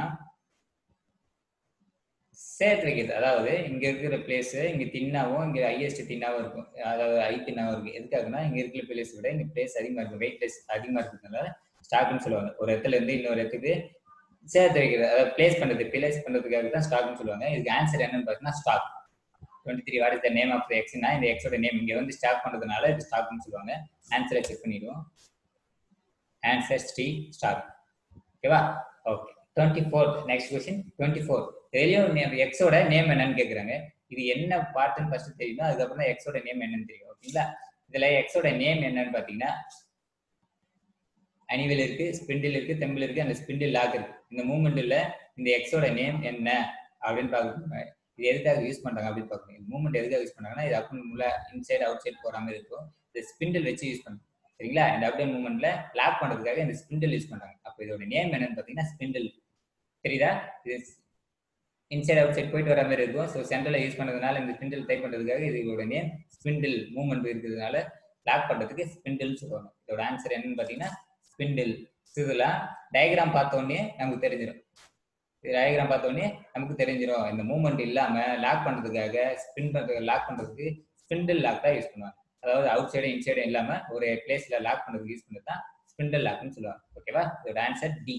சேர்த்து வைக்கிறது, அதாவது இங்க இருக்கிற பிளேஸ் இங்க தின்னாவும் இங்க ஹையஸ்ட் தின்னாவும் இருக்கும், அதாவது ஹை தின்னாவும் இருக்கு. எதுக்காகனா இங்க இருக்கிற பிளேஸ் விட இங்க பிளேஸ் அதிகமா இருக்கும், வெயிட் பிளேஸ் அதிகமா இருக்கிறதுனால ஸ்டாக்னு சொல்லுவாங்க. ஒரு இடத்துல இருந்து இன்னொரு இடத்துக்கு சேர்த்து வைக்கிறது, அதாவது பிளேஸ் பண்றதுக்காக தான் ஸ்டாக்னு சொல்லுவாங்க. இதுக்கு ஆன்சர் என்னன்னு பார்த்தீங்கன்னா stock. 23. What is the name of எக்ஸ்னா இந்த எக்ஸோட நேம் இங்க வந்து ஸ்டாக் பண்றதுனால இது ஸ்டாக்னு சொல்லுவாங்க. ஆன்சரை செக் பண்ணிடுவோம். Answer D stock. ஓகேவா, ஓகே. 24. Next question 24. தெரியும் எக்ஸோட நேம் என்னன்னு கேக்குறாங்க. இது என்ன பார்ட்னு ஃபர்ஸ்ட் தெரியும், அதுக்கப்புறம் தான் எக்ஸோட நேம் என்னன்னு தெரியும். ஓகேங்களா, இதுல எக்ஸோட நேம் என்னன்னு பாத்தீங்கன்னா அனிவல் இருக்கு, ஸ்பிண்டில் இருக்கு, தெம்பிள் இருக்கு, அந்த ஸ்பிண்டில் லாக் இருக்கு. இந்த மூவ்மெண்ட்ல இந்த எக்ஸோட நேம் என்ன அப்படின்னு பார்க்கணும். இது எதுக்காக யூஸ் பண்றாங்க அப்படின்னு பார்க்கணும். இந்த மூவ்மெண்ட் எதுக்காக யூஸ் பண்றாங்கன்னா இது அப்படி உள்ள இன்சைட் அவுட் சைட் போற மாதிரி இருக்கும். இந்த ஸ்பிண்டில் வச்சு யூஸ் பண்ணுங்க. சரிங்களா? இந்த அப்டே மூவ்மெண்ட்ல லாக் பண்றதுக்காக இந்த ஸ்பிண்டில் யூஸ் பண்றாங்க. அப்போ இதோட நேம் என்னன்னு பாத்தீங்கன்னா ஸ்பிண்டில். தெரியுதா? இது இன்சைட் அவுட் சைட் போயிட்டு வர மாதிரி இருக்கும். ஸோ சென்டர்ல யூஸ் பண்ணதுனால இந்த ஸ்பிண்டில் டைப் பண்றதுக்காக இதோட நேம் ஸ்பிண்டில். மூவ்மெண்ட் இருக்கிறதுனால லாக் பண்றதுக்கு ஸ்பிண்டில் சொல்லுவாங்க. இதோட ஆன்சர் என்னன்னு பாத்தீங்கன்னா ஸ்பிண்டில். இதெல்லாம் டயக்ராம் பார்த்தோன்னே நமக்கு தெரிஞ்சிடும். டயக்ராம் பார்த்தோன்னே நமக்கு தெரிஞ்சிடும். இந்த மூவ்மெண்ட் இல்லாம லாக் பண்றதுக்காக ஸ்பின் பண்றதுக்கு லாக் பண்றதுக்கு ஸ்பிண்டில் லாக் தான் யூஸ் பண்ணுவாங்க. அதாவது அவுட் சைடும் இன்சைடும் இல்லாம ஒரு பிளேஸ்ல லாக் பண்றதுக்கு யூஸ் பண்ணது தான் ஸ்பிண்டில் லாக்னு சொல்லுவாங்க. ஓகேவா? இதோட answer D.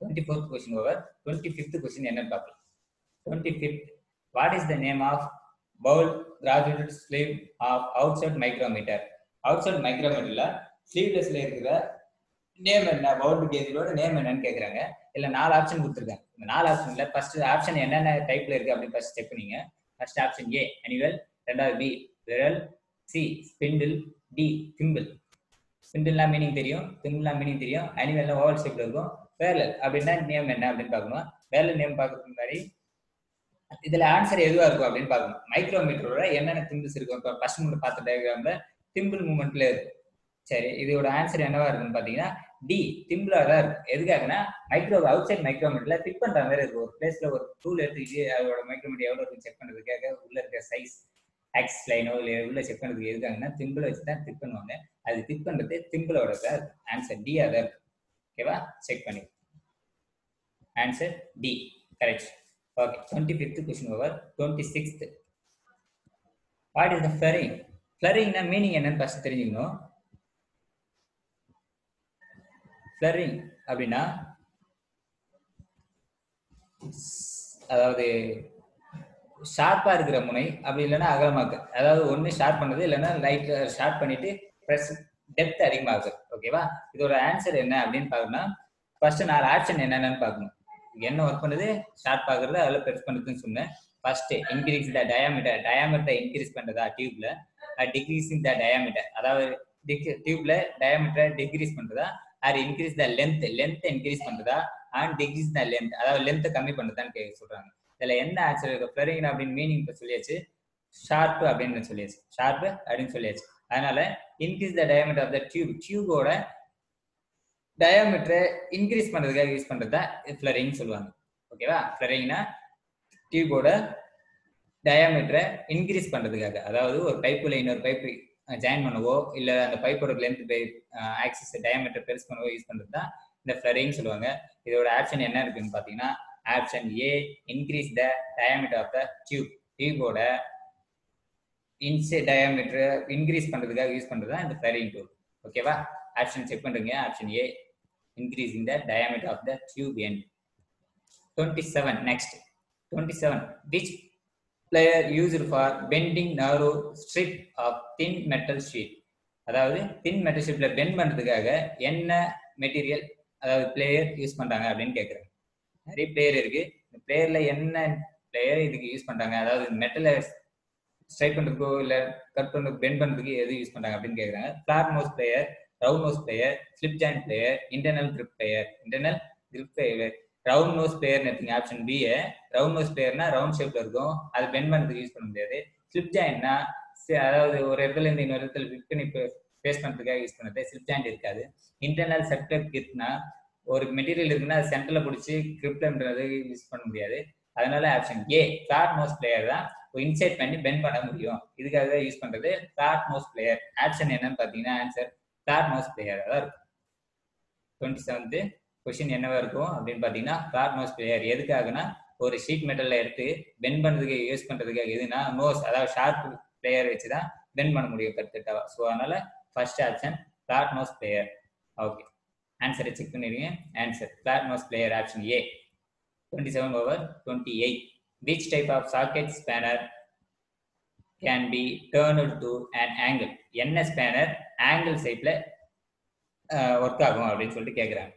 24th question over. 25th question என்னன்னு பார்க்கலாம். 25th, what is the name of bowl graduated sleeve of outside micrometer? outside micrometerல ஸ்லீவ்லெஸ்ல இருக்கிற நேம் என்ன, பவுண்ட் கேஜோட நேம் என்னன்னு கேக்குறாங்க. இல்ல 4 ஆப்ஷன் கொடுத்துருக்காங்க. இந்த 4 ஆப்ஷன்ல ஃபர்ஸ்ட் ஆப்ஷன் என்னென்ன டைப்ல இருக்கு அப்படின்னு ஃபர்ஸ்ட் செக் பண்ணீங்க. ஃபர்ஸ்ட் ஆப்ஷன் ஏ அனிவல், ரெண்டாவது B barrel, C spindle, D thimble. ஸ்பிண்டில்னா மீனிங் தெரியும், திம்பிள்னா மீனிங் தெரியும், அனிவல்னா ஓவல் ஷேப்ல இருக்கும். பேரலல் அப்படின்னா நேம் என்ன அப்படின்னு பார்க்கணும். பேரலல் நேம் பார்க்கறதுக்கு முன்னாடி இதுல ஆன்சர் எதுவா இருக்கும் அப்படின்னு பார்க்கணும். மைக்ரோமீட்டரோட என்னென்ன திம்பிள்ஸ் இருக்கும். இப்போ ஃபர்ஸ்ட் மூமெண்ட் பார்த்த டயக்ராம்ல திம்பிள் மூமெண்ட்ல இருக்கும். சரி, இதோட ஆன்சர் என்னவா இருக்குன்னு பாத்தீங்கன்னா டி திம்பிளா தான் இருக்கும். எதுக்காகனா மைக்ரோ அவுட் சைட் மைக்ரோமீட்டர்ல ஃபிட் பண்ற மாதிரி இருக்கும். ஒரு பிளேஸ்ல ஒரு டூல் எடுத்துக்கிட்டு அதோட மைக்ரோமீட்டர் எவ்வளவு இருக்குன்னு செக் பண்றதுக்காக உள்ள இருக்க சைஸ் ஆக்ஸ் லைனோ இல்லை உள்ள செக் பண்றதுக்கு எதுக்காகனா திம்பிளை வச்சு தான் ஃபிட் பண்ணுவாங்க. அது ஃபிட் பண்றது திம்பிளோட தான் இருக்கும். ஆன்சர் டி தான் இருக்கும். ஓகேவா? செக் பண்ணி answer D correct. Okay, 25th question over. 26th, what is the flaring? flaringனா மீனிங் என்னன்னு ஃபர்ஸ்ட் தெரிஞ்சுக்கணும். flaring அப்படின்னா அதாவது ஷார்ப்பா இருக்கிற முனை, அப்படி இல்லைன்னா அகலமாக்கு. அதாவது ஒண்ணு ஷார்ப் பண்ணது, இல்லைன்னா லைட் ஷார்ப் பண்ணிட்டு ப்ரெஸ் டெப்த் அதிகமாகுது. ஓகேவா? இதோட ஆன்சர் என்ன அப்படின்னு பார்க்கணும்னா ஃபர்ஸ்ட் 4 ஆப்ஷன் என்னென்னு பார்க்கணும். என்ன ஒர்க் பண்ணுது, ஷார்ப் ஆகுறது, அதில் பெருசு பண்ணுறதுன்னு சொன்னேன். First increase the diameter. டயாமீட்டரை இன்க்ரீஸ் பண்றதா டியூப்ல, டிக்ரீஸிங் த டயாமீட்டர். அதாவது டியூப்ல டயாமீட்டரை டிக்ரீஸ் பண்றதா, or increase the length, length increase பண்றதா, அண்ட் டிக்ரீஸ் த லென்த், அதாவது லென்த் கம்மி பண்ணுறதான்னு சொல்றாங்க. இதுல என்ன ஆன்சர் இருக்கு? ஃபிளரிங் அப்படின்னு மீனிங் இப்போ சொல்லியாச்சு, ஷார்ப் அப்படின்னு சொல்லியாச்சு, ஷார்ப் அப்படின்னு சொல்லியாச்சு. அதனால increase the diameter of the tube, டியூபோட டயாமீட்டரை இன்க்ரீஸ் பண்றதுக்காக யூஸ் பண்றதா ஃபிளரிங் சொல்லுவாங்க. ஓகேவா? ஃபிளரிங்னா டியூபோட டயாமீட்டரை இன்க்ரீஸ் பண்றதுக்காக, அதாவது ஒரு பைப்புல இன்னொரு பைப்பு ஜாயின் பண்ணவோ, இல்ல அந்த பைப்போட லென்த் ஆக்சிஸ் டயாமீட்டர் பெருசு பண்ணவோ யூஸ் பண்றது தான் இந்த ஃபிளரிங் சொல்லுவாங்க. இதோட ஆப்ஷன் என்ன இருக்குன்னு பாத்தீங்கன்னா option A increase the diameter of the tube. டியூபோட இன்சைட் டயாமீட்டர் இன்க்ரீஸ் பண்றதுக்காக யூஸ் பண்றது தான் இந்த ஃபிளரிங் டூல். ஓகேவா? ஆப்ஷன் செக் பண்றீங்க. Option A increasing the diameter of the tube end. 27 next. 27, which player used for bending narrow strip of thin metal sheet? அதாவது தின் மெட்டல் ஷீட்ல பெண்ட் பண்றதுக்காக என்ன மெட்டீரியல், அதாவது பிளேயர் யூஸ் பண்றாங்க அப்படின்னு கேட்குறாங்க. நிறைய பிளேயர் இருக்கு. இந்த பிளேயர்ல என்ன பிளேயர் இதுக்கு யூஸ் பண்றாங்க, அதாவது மெட்டலை ஸ்ட்ரைக் பண்றதுக்கோ இல்ல கட் பண்றதுக்கு பெண்ட் பண்றதுக்கு எது யூஸ் பண்றாங்க அப்படின்னு கேட்குறாங்க. Flat nose plier, round nose plier, slip joint plier, internal grip plier. Internal grip plier round nose பிளேயர்னு எடுத்தீங்க ஆப்ஷன் பி. ரவுண்ட் நோஸ் பிளேயர்னா ரவுண்ட் ஷேப்ல இருக்கும், அது பெண்ட் பண்றதுக்கு யூஸ் பண்ண முடியாது. ஸ்லிப் ஜாயிண்ட்னா அதாவது ஒரு இடத்துல இருந்து இன்னொரு இடத்துல ஃபிட் பண்ணி பேஸ் பண்றதுக்காக யூஸ் பண்ணது. ஸ்லிப் ஜாயிண்ட் இருக்காது. இன்டர்னல் சர்க்குலர் கிரிப்னா ஒரு மெட்டீரியல் இருக்குன்னா அது சென்டர்ல பிடிச்சி கிரிப்லன்றது யூஸ் பண்ண முடியாது. அதனால option A flat nose plier தான் இன்சைட் பண்ணி பெண்ட் பண்ண முடியும். இதுக்காக யூஸ் பண்றது ஃபிளாட் நோஸ் பிளேயர். ஆப்ஷன் என்னன்னு பாத்தீங்கன்னா ஆன்சர் ஃபிளாட் நோஸ் பிளேயர் தான் இருக்கும். 27th கொஸ்டின் என்னவா இருக்கும் அப்படின்னு பாத்தீங்கன்னா ஃபிளாட் நோஸ் பிளேயர் எதுக்காகனா ஒரு ஷீட் மெட்டல்ல எடுத்து பெண்ட் பண்றதுக்கு யூஸ் பண்றதுக்காக. எதுனா நோஸ், அதாவது ஷார்ப் பிளேயர் வச்சுதான் பெண்ட் பண்ண முடியும் கரெக்டா. ஸோ அதனால first option flat nose plier. Okay, ஆன்சரை செக் பண்ணிடுங்க. Answer flat nose plier option A. 27 over 28, which type of socket spanner can be turned to an angle? என்ன ஸ்பேனர் ஆங்கிள் ஷேப்ல ஒர்க் ஆகும் அப்படின்னு சொல்லிட்டு கேட்குறாங்க.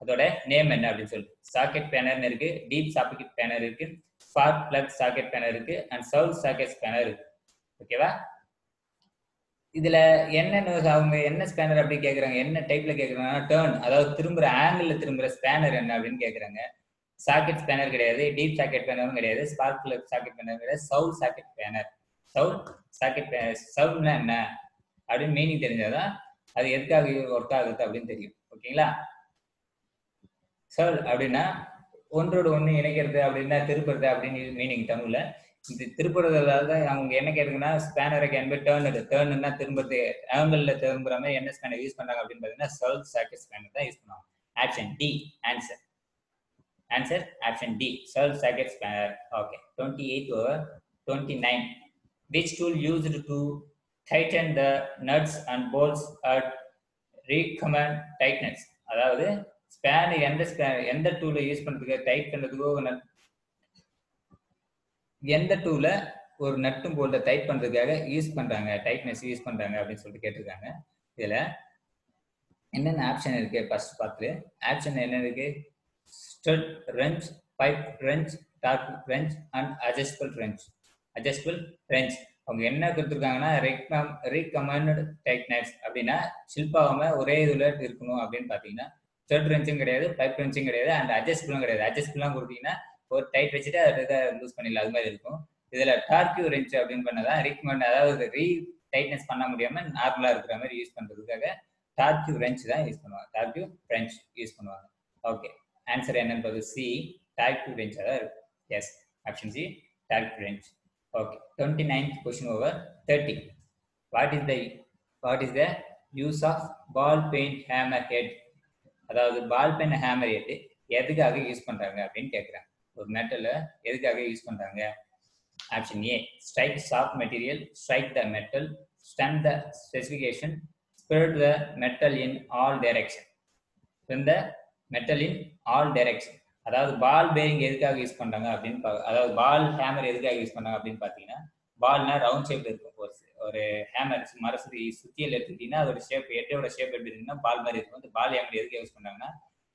அதோட நேம் என்ன அப்படின்னு சொல்லிட்டு சாக்கெட் பேனர் இருக்கு, டீப் சாக்கெட் பேனர் இருக்கு, ஸ்பார்க் பிளக் சாக்கெட் பேனர் இருக்கு, அண்ட் சவுல் சாக்கெட் பேனர் இருக்கு. ஓகேவா? இதுல என்னன்னு அவங்க என்ன ஸ்பேனர் அப்படி கேக்குறாங்க, என்ன டைப்ல கேக்குறாங்கன்னா டர்ன், அதாவது திரும்புற ஆங்கிள் திரும்புற ஸ்பேனர் என்ன அப்படின்னு கேக்குறாங்க. சாக்கெட் ஸ்பேனர் கிடையாது, டீப் சாக்கெட் ஸ்பேனரும் கிடையாது, ஸ்பார்க் பிளக் சாக்கெட் ஸ்பேனர் கிடையாது, swivel socket spanner. Swivel socket சவுல்னா என்ன அப்படின்னு மீனிங் தெரிஞ்சாதான் அது எதுக்காக ஒர்க் ஆகுது அப்படின்னு தெரியும். ஓகேங்களா? சவுல் அப்படின்னா ஒன்றோடு ஒன்று இணைக்கிறது அப்படின்னா திருப்புறது அப்படின்னு மீனிங் தமிழ்ல. இது திருப்புறதுல அவங்க என்ன கேட்குங்கன்னா ஸ்பேனரை கேன் பை டேர்ன்னா திரும்புறது, ஆங்கிள் திரும்புற மாதிரி என்ன ஸ்பேனர் யூஸ் பண்றாங்க அப்படின்னு பார்த்தீங்கன்னா சவுல் சாக்கெட் ஸ்பேனர் தான் யூஸ் பண்ணுவாங்க. Option D answer. Answer option D, Searle Saget spanner. Okay. 28 over 29. Which tool used to tighten the nuts and bolts at recommend tightness? அதாவது ஸ்பேன் எந்த டூலை யூஸ் பண்றதுக்கு டைட் பண்றதுக்கோ எந்த டூலை ஒரு நட்டும் போல்ட டைட் பண்றதுக்காக யூஸ் பண்றாங்க, டைட்னஸ் யூஸ் பண்றாங்க அப்படின்னு சொல்லிட்டு கேட்டிருக்காங்க. இதுல என்னென்ன ஆப்ஷன் இருக்கு ஃபர்ஸ்ட் பார்த்து. ஆப்ஷன் என்ன இருக்கு? Stud wrench, pipe wrench, torque wrench and adjustable wrench. Adjustable wrench அவங்க என்ன கொடுத்துருக்காங்கன்னா recommended tightness அப்படின்னா ஷில்பாவாம ஒரே இதுல இருக்கணும் அப்படின்னு பாத்தீங்கன்னா ஸ்டட் ரெஞ்சும் கிடையாது, பைப் ரெஞ்சும் கிடையாது, அண்ட் அட்ஜஸ்ட்பிளும் கிடையாது. அட்ஜஸ்ட்பிள்லாம் கொடுத்தீங்கன்னா ஒரு டைட் வச்சுட்டு அதை லூஸ் பண்ணிடலாம், அது மாதிரி இருக்கும். இதுல டார்க்யூ ரெஞ்ச் அப்படின்னு பண்ணதான் ரெக்கமெண்ட், அதாவது டைட்னஸ் பண்ண முடியாம நார்மலா இருக்கிற மாதிரி யூஸ் பண்றதுக்காக டார்க்யூ ரெஞ்ச் தான் யூஸ் பண்ணுவாங்க. டார்க்யூ ரெஞ்ச் யூஸ் பண்ணுவாங்க. ஓகே, ஆன்சர் என்னன்றது சி, டார்க்யூ ரெஞ்ச் தான் இருக்கு. Yes, option C, torque wrench. Okay, 29th question over 30. What is the use of ball pen hammer head? அதாவது பால் பென் ஹேமர் ஹெட் எதுக்காக யூஸ் பண்றாங்க அப்படின்னு கேட்குறாங்க. ஒரு மெட்டலை எதுக்காக யூஸ் பண்றாங்க? Option A, strike soft material, strike the metal, stem the specification, spread the metal in all direction. இந்த மெட்டல் இன் ஆல் டைரக்ஷன், அதாவது பால் பேரிங் எதுக்காக யூஸ் பண்றாங்க அப்படின்னு அதாவது பால் ஹேமர் எதுக்காக யூஸ் பண்றாங்க அப்படின்னு பாத்தீங்கன்னா, பால்னா ரவுண்ட் ஷேப்ல இருக்கும். ஒரு ஹேமர் மரசுத்தி சுத்தியல் எடுத்துக்கிட்டீங்கன்னா அதோட ஷேப், ஹெட்டோட ஷேப் எப்படி இருக்குன்னா பால் மாதிரி இருக்கும். அந்த பால் ஹேமர் எதுக்கு யூஸ் பண்றாங்கன்னா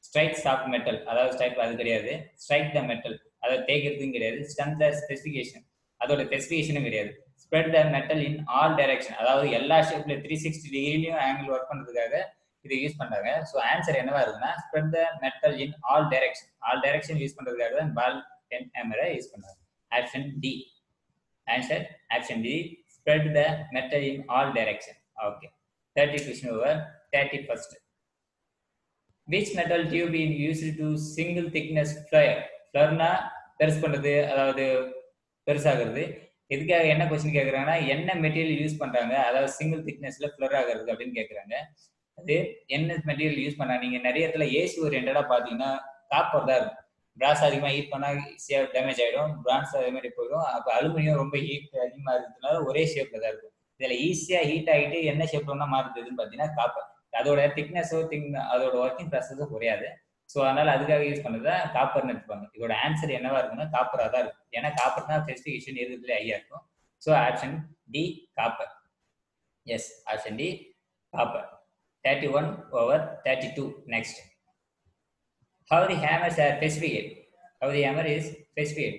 ஸ்ட்ரைக் சாஃப்ட் மெட்டல், அதாவது ஸ்ட்ரைக் அது கிடையாது, ஸ்ட்ரைக் த மெட்டல் அதாவது தேய்க்கிறதும் கிடையாது, ஸ்டம் த ஸ்பெசிஃபிகேஷன் அதோட ஸ்பெசிஃபிகேஷனும் கிடையாது, spread the metal in all direction அதாவது எல்லா ஷேப்ல 360 டிகிரிலையும் ஆங்கிள் ஒர்க் பண்றதுக்காக இதை யூஸ் பண்றாங்க. ஸோ ஆன்சர் என்னவா இருக்குன்னா spread the metal in all direction, all direction use பண்றதுக்காக தான் பால் பென் ஹேமரை யூஸ் பண்றாங்க. Option D, answer option D, spread the metal in all direction. Okay, 30 question over 31st. Which metal tube is used to single thickness flare? ஃப்ளர்னா பெருசு பண்றது, அதாவது பெருசாகிறது. இதுக்காக என்ன கொஸ்டின் கேட்குறாங்கன்னா என்ன மெட்டீரியல் யூஸ் பண்றாங்க, அதாவது சிங்கிள் திக்னஸ்ல ஃப்ளர் ஆகிறது அப்படின்னு கேட்குறாங்க. அது என்ன மெட்டீரியல் யூஸ் பண்ணா, நீங்க நிறைய இடத்துல ஏசி ஓரியன்டா பாத்தீங்கன்னா காப்பர் தான் இருக்கும். பிராஸ் அதிகமாக ஹீட் பண்ணா ஈஸியாக டேமேஜ் ஆயிடும், பிரான்ஸ் அதே மாதிரி போயிடும். அப்போ அலுமினியம் ரொம்ப ஹீட் அதிகமாக இருக்கிறதுனால ஒரே ஷேப்ல தான் இருக்கும். இதுல ஈஸியா ஹீட் ஆகிட்டு என்ன ஷேப்ல மாறுதுன்னு பாத்தீங்கன்னா காப்பர். அதோட திக்னஸோ அதோட ஒர்க்கிங் ப்ராசஸோ குறையாது. ஸோ அதனால அதுக்காக யூஸ் பண்ணதை காப்பர்னு எடுத்துப்பாங்க. இதோட ஆன்சர் என்னவா இருக்குன்னா காப்பரா தான் இருக்கும். ஏன்னா காப்பர் தான் ஸ்பெசிஃபிகேஷன் இருக்கிறதுல ஐயா இருக்கும். So option D, copper. Yes, option D, copper. 31 over 32. Next, how the hammers are specified? How the hammer is specified?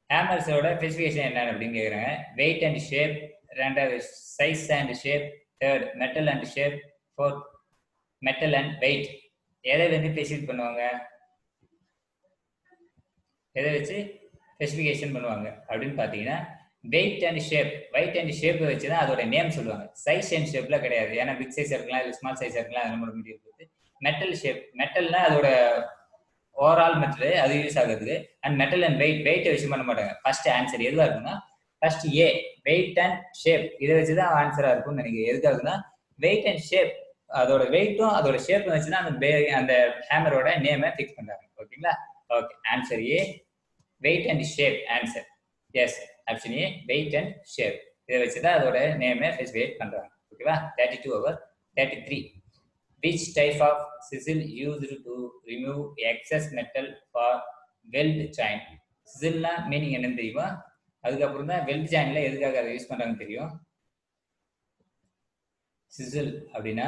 Hammers ஓட ஸ்பெசிஃபிகேஷன் என்ன அப்படின்னு கேட்குறாங்க. வெயிட் அண்ட் ஷேப், ரெண்டாவது size and shape, third metal and shape, fourth metal and weight. எதை வந்து ஸ்பெசிஃபிக் பண்ணுவாங்க, எதை வச்சு ஸ்பெசிஃபிகேஷன் பண்ணுவாங்க அப்படின்னு பார்த்தீங்கன்னா weight and shape. Weight and shape வச்சு தான் அதோட நேம் சொல்லுவாங்க. சைஸ் அண்ட் ஷேப்ல கிடையாது. ஏன்னா பிக் சைஸ் இருக்கலாம், இல்லை ஸ்மால் சைஸ் இருக்கலாம், அது நம்ம முடிவு போகுது. மெட்டல் ஷேப், மெட்டல்னா அதோட ஓவரால் மெட்டல் அது யூஸ் ஆகுது. அண்ட் மெட்டல் அண்ட் வெயிட், வெயிட்டை வச்சு பண்ண மாட்டாங்க. ஃபர்ஸ்ட் ஆன்சர் எதுவாக இருக்குன்னா first A, weight and shape. இதை வச்சுதான் ஆன்சரா இருக்கும்னு நினைக்கிறேன். எதுக்காகுன்னா வெயிட் அண்ட் ஷேப், அதோட வெயிட்டும் அதோட ஷேப் வச்சுதான் அந்த ஹேமரோட நேமை ஃபிக்ஸ் பண்றாங்க. ஓகேங்களா? Okay, answer A, weight and shape answer. Yes, option A, weight and shape. இதை வச்சுதான் அதோட நேமை ஸ்பெசிஃபைட் பண்றாங்க. ஓகேவா? 32 over 33. Which type of chisel used to remove excess metal for weld joint? சிசில்னா மீனிங் என்னன்னு தெரியுமா? அதுக்கப்புறம் தான் வெல்ட் ஜாயின்ல எதுக்காக அதை யூஸ் பண்றாங்கன்னு தெரியும். சிசில் அப்படின்னா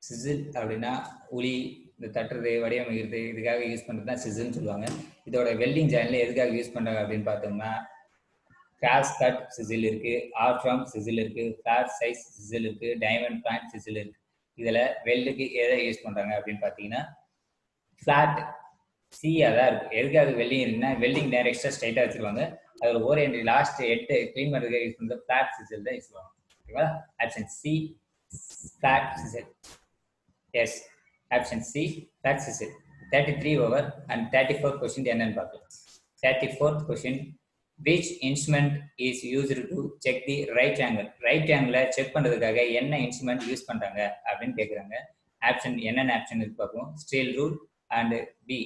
சிசில் அப்படின்னா உளி, இந்த தட்டுறது வடிவமைக்கிறது இதுக்காக யூஸ் பண்ணுறது தான் சிசில்னு சொல்லுவாங்க. இதோட வெல்டிங் ஜாயின்ல எதுக்காக யூஸ் பண்ணுறாங்க அப்படின்னு பார்த்தோம்னா கிராஸ் கட் சிசில் இருக்கு, ஆர்ட்ராம் சிசில் இருக்கு, ஃபிளாட் சைஸ் சிசில் இருக்கு, டைமண்ட் பாயிண்ட் சிசில் இருக்கு. இதில் வெல்டுக்கு எதை யூஸ் பண்ணுறாங்க அப்படின்னு பார்த்தீங்கன்னா ஃபிளாட் சியாக தான் இருக்கும். எதுக்காக வெல்டிங் இருக்குன்னா வெல்டிங் நேரம் எக்ஸ்ட்ரா ஸ்ட்ரைட்டாக வச்சுருவாங்க. அதில் ஒரு என்ட்ரி லாஸ்ட் 8 க்ளீன் பண்ணுறதுக்கு யூஸ் பண்ணுறது ஃபிளாட் சிசில் தான் யூஸ் பண்ணுவாங்க. ஓகேவா? Option C flat chisel. Yes, option C flat chisel. 33 over and 34th question என்னன்னு பார்க்கலாம். 34th question, which instrument is used to check the right angle? Right ஆங்கிளை செக் பண்ணுறதுக்காக என்ன இன்ஸ்ட்ருமெண்ட் யூஸ் பண்ணுறாங்க அப்படின்னு கேட்குறாங்க. ஆப்ஷன் என்னென்ன ஆப்ஷன் இருக்கு பார்ப்போம். ஸ்டீல் ரூல் அண்ட் பி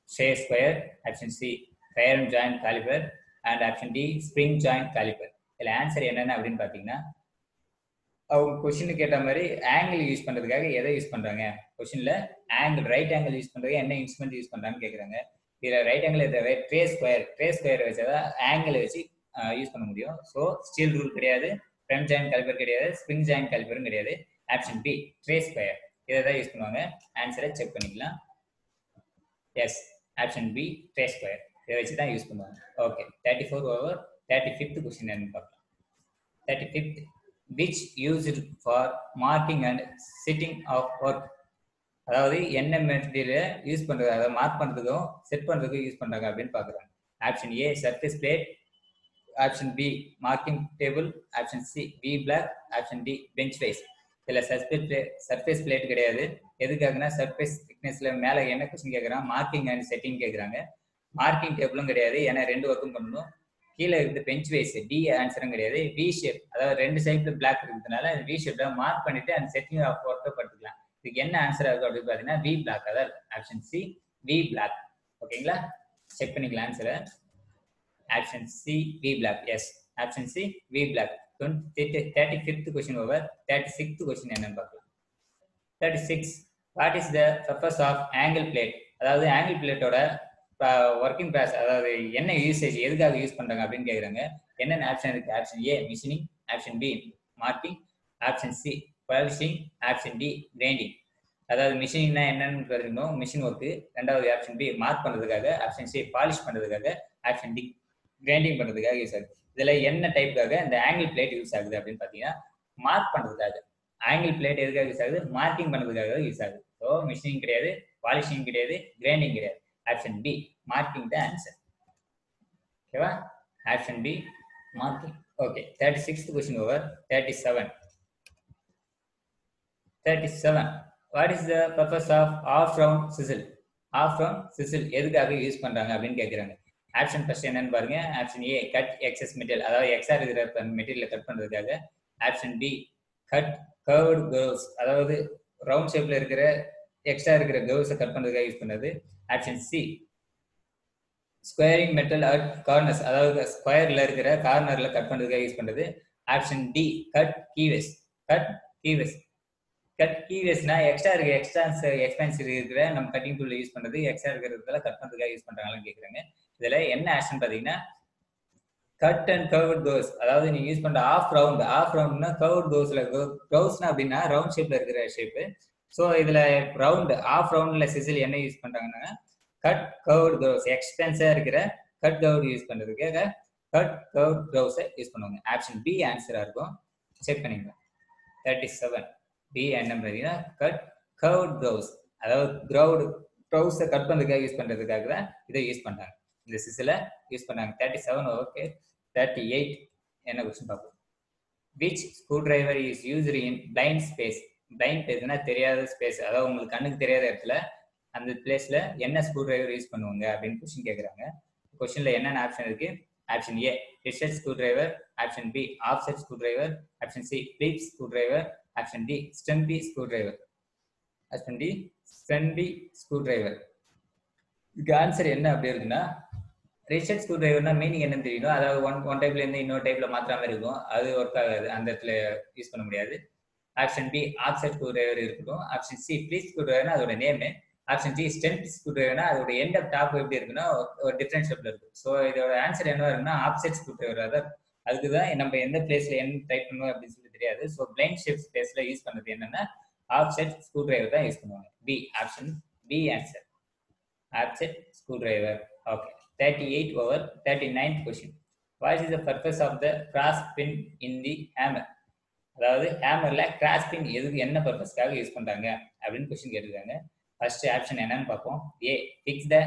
ஷேர் square, option C firm joint caliper and option D spring joint caliper. இதில் ஆன்சர் என்னென்ன அப்படின்னு பார்த்தீங்கன்னா அவங்க கொஸ்டினுக்கு கேட்ட மாதிரி ஆங்கிள் யூஸ் பண்ணுறதுக்காக எதை யூஸ் பண்ணுறாங்க, கொஸ்டினில் ஆங்கிள் ரைட் ஆங்கிள் யூஸ் பண்ணுறதுக்கு என்ன இன்ஸ்ட்ருமெண்ட் யூஸ் பண்ணுறாங்கன்னு கேட்குறாங்க. இதில் ரைட் ஆங்கிள் இருக்கிற ட்ரே ஸ்கொயர் வச்சாதான் ஆங்கிள் வச்சு யூஸ் பண்ண முடியும். ஸோ ஸ்டீல் ரூல் கிடையாது, ஃப்ரண்ட் ஜாயிண்ட் காலிபர் கிடையாது, ஸ்ப்ரிங் ஜாயிண்ட் காலிபரும் கிடையாது. ஆப்ஷன் பி ட்ரே ஸ்கொயர் இதை தான் யூஸ் பண்ணுவாங்க. ஆன்சரை செக் பண்ணிக்கலாம். Yes, option B try square இதை வச்சு தான் யூஸ் பண்ணுவாங்க. ஓகே, 34 ஓவர் 35th கொஸ்டின் என்னன்னு பார்க்கலாம். 35th, which used for marking and setting of work? அதாவது என்ன மெட்டீரியலை யூஸ் பண்ணுறது, அதாவது மார்க் பண்ணுறதுக்கும் செட் பண்ணுறதுக்கும் யூஸ் பண்ணுறாங்க அப்படின்னு பார்க்குறாங்க. Option A surface plate, option B marking table, option C V block, option D bench vice. இதில் சர்ஃபேஸ் பிளேட் கிடையாது. எதுக்காகனா சர்ஃபேஸ் திக்னஸில் மேலே என்ன கொஸ்டின் கேட்குறாங்க, மார்க்கிங் அண்ட் செட்டிங் கேட்குறாங்க. மார்க்கிங் டேபிளும் கிடையாது, ஏன்னா 2 ஒர்க்கும் பண்ணணும். கீழே இருந்து பெஞ்ச் வைஸ் டி ஆன்சரும் கிடையாது. வி ஷேப், அதாவது 2 சைட்ல பிளாக் இருக்கிறதுனால வி ஷேப்ல மார்க் பண்ணிட்டு அந்த செட்டிங் ஆஃப் ஒர்க்கை படுத்துக்கலாம். இதுக்கு என்ன ஆன்சர் ஆகும் அப்படின்னு பார்த்தீங்கன்னா வி பிளாக். அதாவது ஆப்ஷன் சி வி பிளாக். ஓகேங்களா, செக் பண்ணிக்கலாம் ஆன்சரை. Option C V block. Yes, option C V block. 35th question over. 36th question என்னன்னு பார்க்கலாம். 36, what is the purpose of angle plate? அதாவது ஆங்கிள் பிளேட்டோட ஒர்க்கிங் ப்ராசஸ், அதாவது என்ன யூசேஜ், எதுக்காக யூஸ் பண்றாங்க அப்படின்னு கேட்குறாங்க. என்னென்ன ஆப்ஷன் இருக்கு? Option A machining, option B marking, option C polishing, option D grinding. அதாவது மிஷினிங்னா என்னன்னு தெரிஞ்சுக்கணும், மிஷின் ஒர்க்கு. ரெண்டாவது ஆப்ஷன் பி மார்க் பண்ணுறதுக்காக, ஆப்ஷன் சி பாலிஷ் பண்ணுறதுக்காக, ஆப்ஷன் டி கிரைண்டிங் பண்ணுறதுக்காக யூஸ் ஆகுது. இதில் என்ன டைப்புக்காக இந்த ஆங்கிள் பிளேட் யூஸ் ஆகுது அப்படின்னு பார்த்தீங்கன்னா மார்க் பண்ணுறதுக்காக. ஆங்கிள் பிளேட் எதுக்காக யூஸ் ஆகுது? மார்க்கிங் பண்ணுறதுக்காக யூஸ் ஆகுது. ஸோ மிஷினிங் கிடையாது, பாலிஷிங் கிடையாது, கிரைண்டிங் கிடையாது. Option B marking the answer. ஓகேவா, option B marking. Okay, 36th question over. 37, what is the purpose of half round chisel? Half round chisel எதுக்காக யூஸ் பண்றாங்க அப்படின்னு கேட்குறாங்க. ஆப்ஷன் ஃபர்ஸ்ட் என்னன்னு பாருங்க. Option A cut excess material, அதாவது எக்ஸ்ட்ரா இருக்கிற மெட்டீரியலை கட் பண்றதுக்காக. Option B cut curved curves, அதாவது ரவுண்ட் ஷேப்ல இருக்கிற எக்ஸ்ட்ரா இருக்கிற கர்வ்ஸை கட் பண்றதுக்காக யூஸ் பண்ணது. Option C squaring metal at corners, அதாவது ஸ்கொயர்ல இருக்கிற கார்னர்ல கட் பண்றதுக்காக யூஸ் பண்றது. Option D cut keyways. Cut கீவேஸ்னா எக்ஸ்ட்ரா எக்ஸ்பென்சிவ் இருக்கிற நம்ம கட்டிங் டூல்ல யூஸ் பண்றது, எக்ஸ்ட்ரா இருக்கிறதுல கட் பண்றதுக்காக யூஸ் பண்றாங்கன்னு கேட்குறாங்க. இதுல என்ன ஆப்ஷன் பாத்தீங்கன்னா கட் அண்ட் கர்வ்ட் கர்வ்ஸ், அதாவது நீங்க யூஸ் பண்ற ஆஃப் ரவுண்ட்னா கர்வ்ட் கர்வ்ஸ்னா அப்படின்னா ரவுண்ட் ஷேப்ல இருக்கிற ஷேப்பு. ஸோ இதுல ரவுண்ட் ஆஃப் ரவுண்ட்ல சிசில் என்ன யூஸ் பண்றாங்கன்னா கட் கர்வ்ட் கர்வ்ஸ், எக்ஸ்பென்ஸா இருக்கிற கட் கர்வ் யூஸ் பண்றதுக்காக கட் கர்வ்ட் கர்வ்ஸை யூஸ் பண்ணுவாங்க. ஆப்ஷன் பி ஆன்சரா இருக்கும், செக் பண்ணிக்கலாம். 37 பி என்ன பார்த்தீங்கன்னா கட் கர்வ்ட் கர்வ்ஸ், அதாவது கர்வ்ஸை கட் பண்றதுக்காக யூஸ் பண்றதுக்காக தான் இதை யூஸ் பண்றாங்க, இந்த சிசில யூஸ் பண்ணாங்க. 37 ஓகே. 38 என்ன கொஸ்டின் பார்ப்போம். Which screwdriver is used in blind space? Blind ஸ்பேஸ்னா தெரியாத ஸ்பேஸ், அதாவது உங்களுக்கு கண்ணுக்கு தெரியாத இடத்துல அந்த பிளேஸ்ல என்ன ஸ்க்ரூ டிரைவர் யூஸ் பண்ணுவாங்க அப்படின்னு கொஸ்டின் கேட்குறாங்க. கொஸ்டின்ல என்னென்ன ஆப்ஷன் இருக்கு? Option A reset screwdriver, option B offset screwdriver, option C flip screwdriver, option D stubby screwdriver. Option D stubby screwdriver. இதுக்கு ஆன்சர் என்ன அப்படி இருக்குன்னா ரிசெட் ஸ்க்ரூ டிரைவர்னா மீனிங் என்னன்னு தெரியணும். அதாவது ஒன் டைப்ல இருந்து இன்னொரு டைப்ல மாற்ற மாதிரி இருக்கும், அது ஒர்க் ஆகாது, அந்த இடத்துல யூஸ் பண்ண முடியாது. Option B offset screwdriver இருக்கட்டும். ஆப்ஷன் சி பிளிப் ஸ்க்ரூ டிரைவர்னா அதோட நேம். ஆப்ஷன் சி ஸ்டெம்பி ஸ்க்ரூ டிரைவர்னா அதோட எண்ட் ஆஃப் டாப் எப்படி இருக்குன்னா ஒரு டிஃபரன்ட் ஷேப்ல இருக்கும். ஸோ இதோட ஆன்சர் என்ன இருக்குன்னா ஆஃப்செட் ஸ்க்ரூ டிரைவர். அதாவது அதுக்கு தான் நம்ம எந்த பிளேஸ்ல என்ன டைப் பண்ணணும் அப்படின்னு சொல்லி தெரியாது. ஸோ பிளைண்ட் ஷேப் ஸ்பேஸ்ல யூஸ் பண்ணது என்னன்னா ஆஃப்செட் ஸ்க்ரூ டிரைவர் தான் யூஸ் பண்ணுவாங்க. B option B answer. Absent screwdriver. Okay. 38 over 39th question. What is the purpose of the cross pin in the hammer? அதாவது ஹேமர்ல கிராஸ் பின் எதுக்கு என்ன பர்பஸ்க்காக யூஸ் பண்றாங்க அப்படின்னு கொஸ்டின் கேட்டிருக்காங்க. ஃபர்ஸ்ட் ஆப்ஷன் என்னன்னு பார்ப்போம். A fix the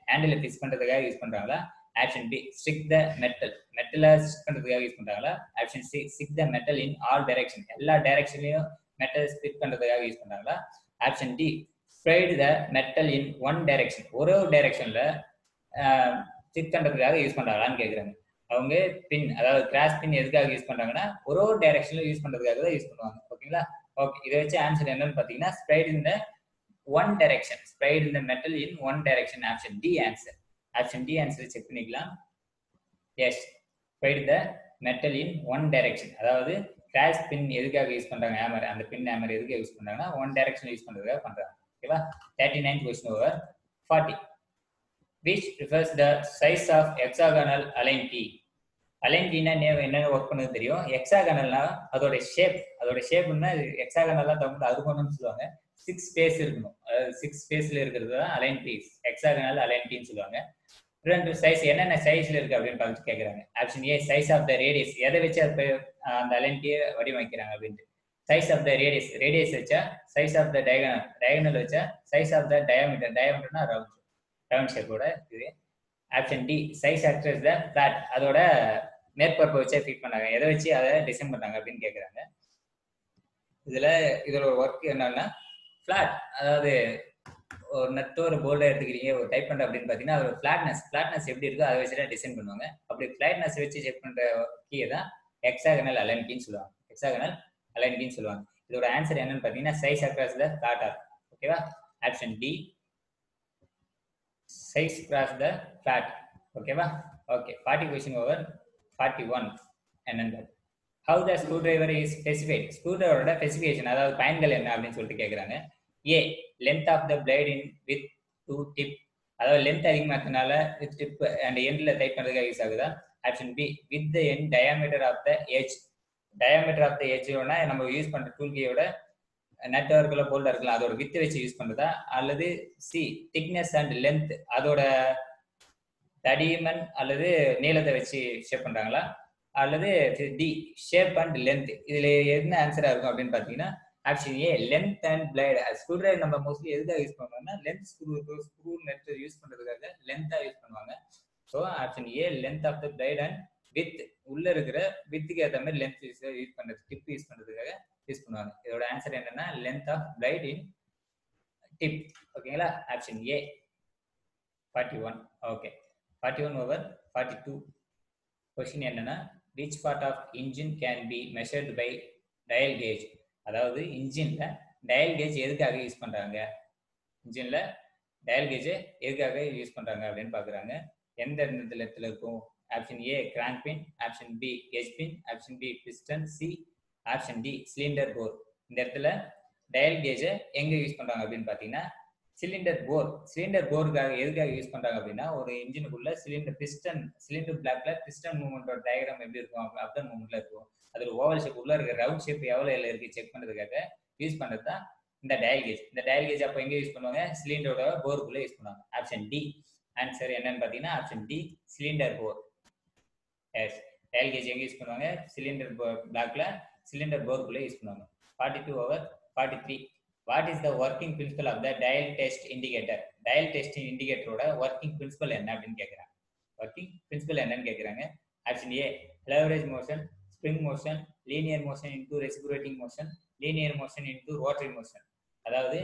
handle fix பண்றதுக்காக யூஸ் பண்றாங்களா? ஆப்ஷன் பி ஸ்டிக் த மெட்டலை ஸ்டிக் பண்றதுக்காக யூஸ் பண்றாங்களா? Option C stick the metal in all direction, எல்லா டைரக்ஷன்லயும் மெட்டல் ஸ்டிக் பண்றதுக்காக யூஸ் பண்றாங்களா? Option D spread the metal in one direction, ஒரே ஒரு டைரக்ஷன்ல ஸ்டிக் பண்றதுக்காக யூஸ் பண்றாங்களான்னு கேட்குறாங்க. அவங்க பின், அதாவது கிராஸ் பின் எதுக்காக யூஸ் பண்றாங்கன்னா ஒரு ஒரு டைரக்ஷன்ல யூஸ் பண்றதுக்காக தான் யூஸ் பண்ணுவாங்க. ஓகேங்களா? ஓகே, இதை வச்சு ஆன்சர் என்னன்னு பாத்தீங்கன்னா spread in the one direction, spread in the metal in one direction. Option D answer. Option D answer check பண்ணிக்கலாம். Yes, spread the metal in one direction. அதாவது கிராஸ் பின் எதுக்காக யூஸ் பண்றாங்க, ஹேமர், அந்த பின் ஹேமர் எதுக்காக யூஸ் பண்றாங்கன்னா ஒன் டைரக்ஷன் யூஸ் பண்றதுக்காக பண்றாங்க. ஓகேவா? 39th question over. 40. Which refers the size of hexagonal align key? Align கீனா என்ன ஒர்க் பண்ணது தெரியும். ஹெக்ஸாகனல்னா அதோட ஷேப்னா ஹெக்ஸாகனலா தமிழ் அறுகோணம்னு சொல்லுவாங்க. 6 ஸ்பேஸ் இருக்கணும். அதாவது 6 ஸ்பேஸ்ல இருக்கிறது தான் அலைன் கீஸ், ஹெக்ஸாகனல் அலைன் கீன்னு சொல்லுவாங்க. ரெண்டு சைஸ் என்னென்ன சைஸ்ல இருக்கு அப்படின்னு பார்த்து கேட்கறாங்க. Option A size of the radius, எதை வச்சு அந்த அலைன் கீயை வடிவமைக்கிறாங்க அப்படின்ட்டு. சைஸ் ஆஃப் த ரேடியஸ் வச்சா சைஸ் ஆஃப் த டயகனல் வச்சா சைஸ் ஆஃப் த டயாமீட்டர்னா ரவுண்ட் ஷேப்போட இது. Option D size across the flat, அதோட மேற்பரப்பை வச்சே ஃபிட் பண்ணாங்க, எதை வச்சு அதை டிசைன் பண்ணாங்க அப்படின்னு கேட்குறாங்க. இதோட ஒர்க் என்னன்னா ஃபிளாட், அதாவது ஒரு நட்டு ஒரு போல்டா எடுத்துக்கிறீங்க, ஒரு டைப் பண்ணுற அப்படின்னு பார்த்தீங்கன்னா அதோட ஃபிளாட்னஸ் எப்படி இருக்கோ அதை வச்சு தான் டிசைன் பண்ணுவாங்க. அப்படி ஃபிளாட்னஸ் வச்சு செக் பண்ணுற கீயை தான் ஹெக்ஸாகனல் அலைன் கீன்னு சொல்லுவாங்க. இதோட ஆன்சர் என்னன்னு பார்த்தீங்கன்னா size across the flat or. ஓகேவா? Option D size cross the flat. ஓகேவா? Okay, 40 question over. 41 என்னன்னு how the screwdriver is specified. ஸ்க்ரூடிரைவரோட ஸ்பெசிஃபிகேஷன், அதாவது பயன்கள் என்ன அப்படின்னு சொல்லிட்டு கேட்குறாங்க. A length of the blade in width to tip, அதாவது லென்த் அதிகமாக்கனால வித் டிப் அண்ட் எண்ட்ல டைப் பண்ணுறதுக்காக யூஸ் ஆகுதா? Option B width the end diameter of the எட்ஜ்னா நம்ம யூஸ் பண்ற டூல் கீயோட நெட்டா இருக்கலாம், போல்டா இருக்கலாம், அதோட வித்து வச்சு யூஸ் பண்றதா? அல்லது சி திக்னஸ் அண்ட் லென்த், அதோட தடிமன் அல்லது நீளத்தை வச்சு ஷேப் பண்றாங்களா? அல்லது டி ஷேப் அண்ட் லென்த். இதுல என்ன ஆன்சரா இருக்கும் அப்படின்னு பாத்தீங்கன்னா option A length and blade. Screwdriver நம்ம மோஸ்ட்லி எதுக்காக யூஸ் பண்ணுவோம்னா லென்த் ஸ்க்ரூ நெட் யூஸ் பண்றதுக்காக லென்த்தா யூஸ் பண்ணுவாங்க. So option A length of the blade and width, உள்ள இருக்கிற வித்துக்கு ஏற்ற மாதிரி லென்த் யூஸ் பண்றது, டிப் யூஸ் பண்றதுக்காக யூஸ் பண்ணுவாங்க. இதோட ஆன்சர் என்னன்னா length of blade in tip. ஓகேங்களா? Option A 41. Okay, 41 over. 42 question என்னன்னா which part of engine can be measured by dial gauge. அதாவது இன்ஜின்ல டயல் கேஜ் எதுக்காக யூஸ் பண்றாங்க, இன்ஜின்ல டயல் கேஜ் எதுக்காக யூஸ் பண்றாங்க அப்படின்னு பாக்குறாங்க. எந்த இடத்துல இருக்கும்? Option A crank pin, option B gauge pin, option B piston, C option D cylinder bore. இந்த இடத்துல டயல் கேஜை எங்க யூஸ் பண்றாங்க அப்படின்னு பாத்தீங்கன்னா சிலிண்டர் போருக்காக எதுக்காக யூஸ் பண்றாங்க அப்படின்னா ஒரு இன்ஜினுக்குள்ள சிலிண்டர் பிளாக்ல பிஸ்டன் மூவ்மெண்டோட டயக்ராம் எப்படி இருக்கும், அப்டன் மூவ்மெண்ட்ல இருக்கும், அதுல ஓவல் ஷேப் உள்ள இருக்க ரவுண்ட் ஷேப் எவ்வளவு இருக்கு செக் பண்றதுக்காக யூஸ் பண்றது தான் இந்த டயல் கேஜ். இந்த டயல் கேஜ் அப்போ எங்க யூஸ் பண்ணுவாங்க? சிலிண்டரோட போருக்குள்ள யூஸ் பண்ணுவாங்க. ஆப்ஷன் டி ஆன்சர் என்னன்னு பாத்தீங்கன்னா option D cylinder bore. Yes, dial gauge எங்க யூஸ் பண்ணுவாங்க? சிலிண்டர் பிளாக்ல சிலிண்டர் போருக்குள்ள யூஸ் பண்ணுவாங்க. 42 over. 43 what is the working principle of the dial test indicator. Dial test இண்டிகேட்டரோட ஒர்க்கிங் பிரின்சிபல் என்ன அப்படின்னு கேட்குறாங்க. ஒர்க்கிங் பிரின்சிபல் என்னன்னு கேட்குறாங்க. Option A leverage motion, spring motion, linear motion into reciprocating motion, linear motion into rotary motion. அதாவது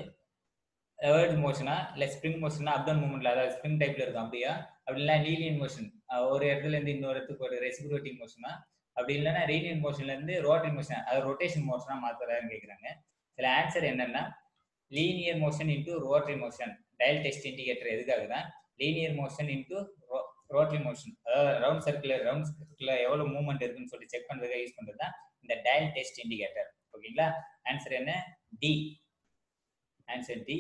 லெவரேஜ் மோஷனா இல்லை ஸ்ப்ரிங் மோஷனா அப்டன் மூவ்மெண்ட்ல, அதாவது ஸ்ப்ரிங் டைப்ல இருக்கும் அப்படியா? அப்படி இல்லை லீனியர் மோஷன், ஒரு இடத்துல இருந்து இன்னொரு இடத்துக்கு ஒரு ரெசிபிரேட்டிங் மோஷனா? அப்படி இல்லைன்னா லீனியர் மோஷன்ல இருந்து ரோட்டரி மோஷன், அதாவது ரொட்டேஷன் மோஷனா மாத்துறாருன்னு கேட்குறாங்க. இதுல ஆன்சர் என்னன்னா linear motion into rotary motion. Dial test indicator எதுக்காக தான் linear motion into rotary motion, அதாவது ரவுண்ட் சர்க்கிள் எவ்வளவு மூவ்மெண்ட் இருக்குன்னு சொல்லி செக் பண்றதுக்காக யூஸ் பண்றது தான் இந்த டயல் டெஸ்ட் இண்டிகேட்டர். ஓகேங்களா? ஆன்சர் என்ன? D. Answer D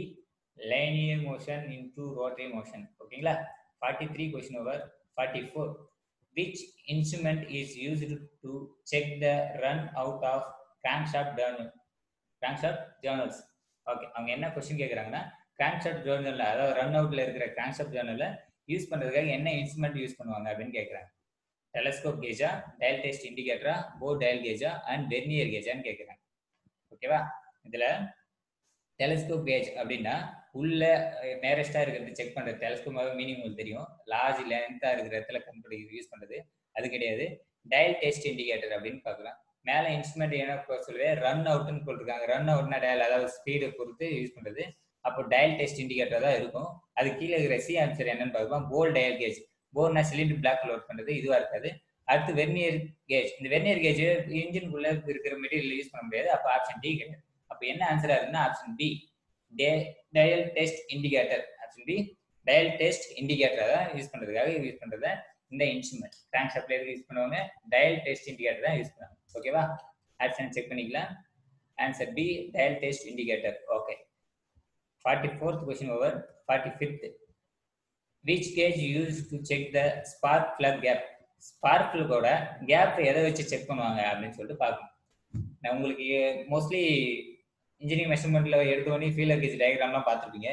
linear motion into rotary motion. ஓகேங்களா? 43 question over. 44 which instrument is used to check the run out of crankshaft journals. Okay, அவங்க என்ன கொஸ்டின் கேட்குறாங்கன்னா கிராங்க்ஷாஃப்ட் ஜேர்னல்ல, அதாவது ரன் அவுட்ல இருக்கிற கிராங்க்ஷாஃப்ட் ஜேர்னல்ல யூஸ் பண்றதுக்காக என்ன இன்ஸ்ட்ருமெண்ட் யூஸ் பண்ணுவாங்க அப்படின்னு கேட்குறாங்க. டெலஸ்கோப் கேஜா, டயல் டெஸ்ட் இண்டிகேட்டரா, போர் டயல் கேஜா அண்ட் வெர்னியர் கேஜான்னு கேட்குறாங்க. ஓகேவா? இதுல டெலஸ்கோப் கேஜ் அப்படின்னா உள்ள நேரஸ்டா இருக்கிறது செக் பண்றது. டெலஸ்கோப் மீனிங் உங்களுக்கு தெரியும், லார்ஜ் லென்த்தா இருக்கிற இடத்துல கம்ப்யூட்டர் யூஸ் பண்றது. அது கிடையாது. டயல் டெஸ்ட் இண்டிகேட்டர் அப்படின்னு பார்க்கலாம். மேல இன்ஸ்ட்ருமெண்ட் என்ன சொல்லுவேன், ரன் அவுட்னு போட்டிருக்காங்க. ரன் அவுட்னா டயல், அதாவது ஸ்பீடை பொறுத்து யூஸ் பண்றது. அப்போ டயல் டெஸ்ட் இண்டிகேட்டர் தான் இருக்கும். அது கீழே இருக்கிற சி ஆன்சர் என்னன்னு பார்க்கலாம். Bore dial gauge. போர்னா சிலிண்டர் பிளாக் லோட் பண்றது, இதுவா இருக்காது. அடுத்து வெர்னியர் கேஜ். இந்த வெர்னியர் கேஜ் இன்ஜினுக்குள்ள இருக்கிற மெட்டீரியல் யூஸ் பண்ண முடியாது. அப்போ ஆப்ஷன் டி கிடையாது. அப்போ என்ன ஆன்சரா இருக்குன்னா option B, dial test indicator. Option B dial test indicator தான் யூஸ் பண்றதுக்காக யூஸ் பண்றத இந்த இன்ஸ்ட்ருமெண்ட். கிராங்க் ஷாஃப்ட்ல எதுக்கு யூஸ் பண்ணுவாங்க, டயல் டெஸ்ட் இண்டிகேட்டர் தான் யூஸ் பண்ணுவாங்க. ஓகேவா? ஆப்ஷன் செக் பண்ணிக்கலாம். Answer B dial test indicator. Okay. 44th question over. 45th, which gauge used to check the spark plug gap? Spark பிளக்கோட கேப் எதை வச்சு செக் பண்ணுவாங்க அப்படின்னு சொல்லிட்டு பார்க்கணும். நான் உங்களுக்கு மோஸ்ட்லி இன்ஜினியரிங் மெஷர்மெண்ட்ல எடுத்தோடனே ஃபீலர் கேஜ் டயக்ராம்லாம் பார்த்துருப்பீங்க.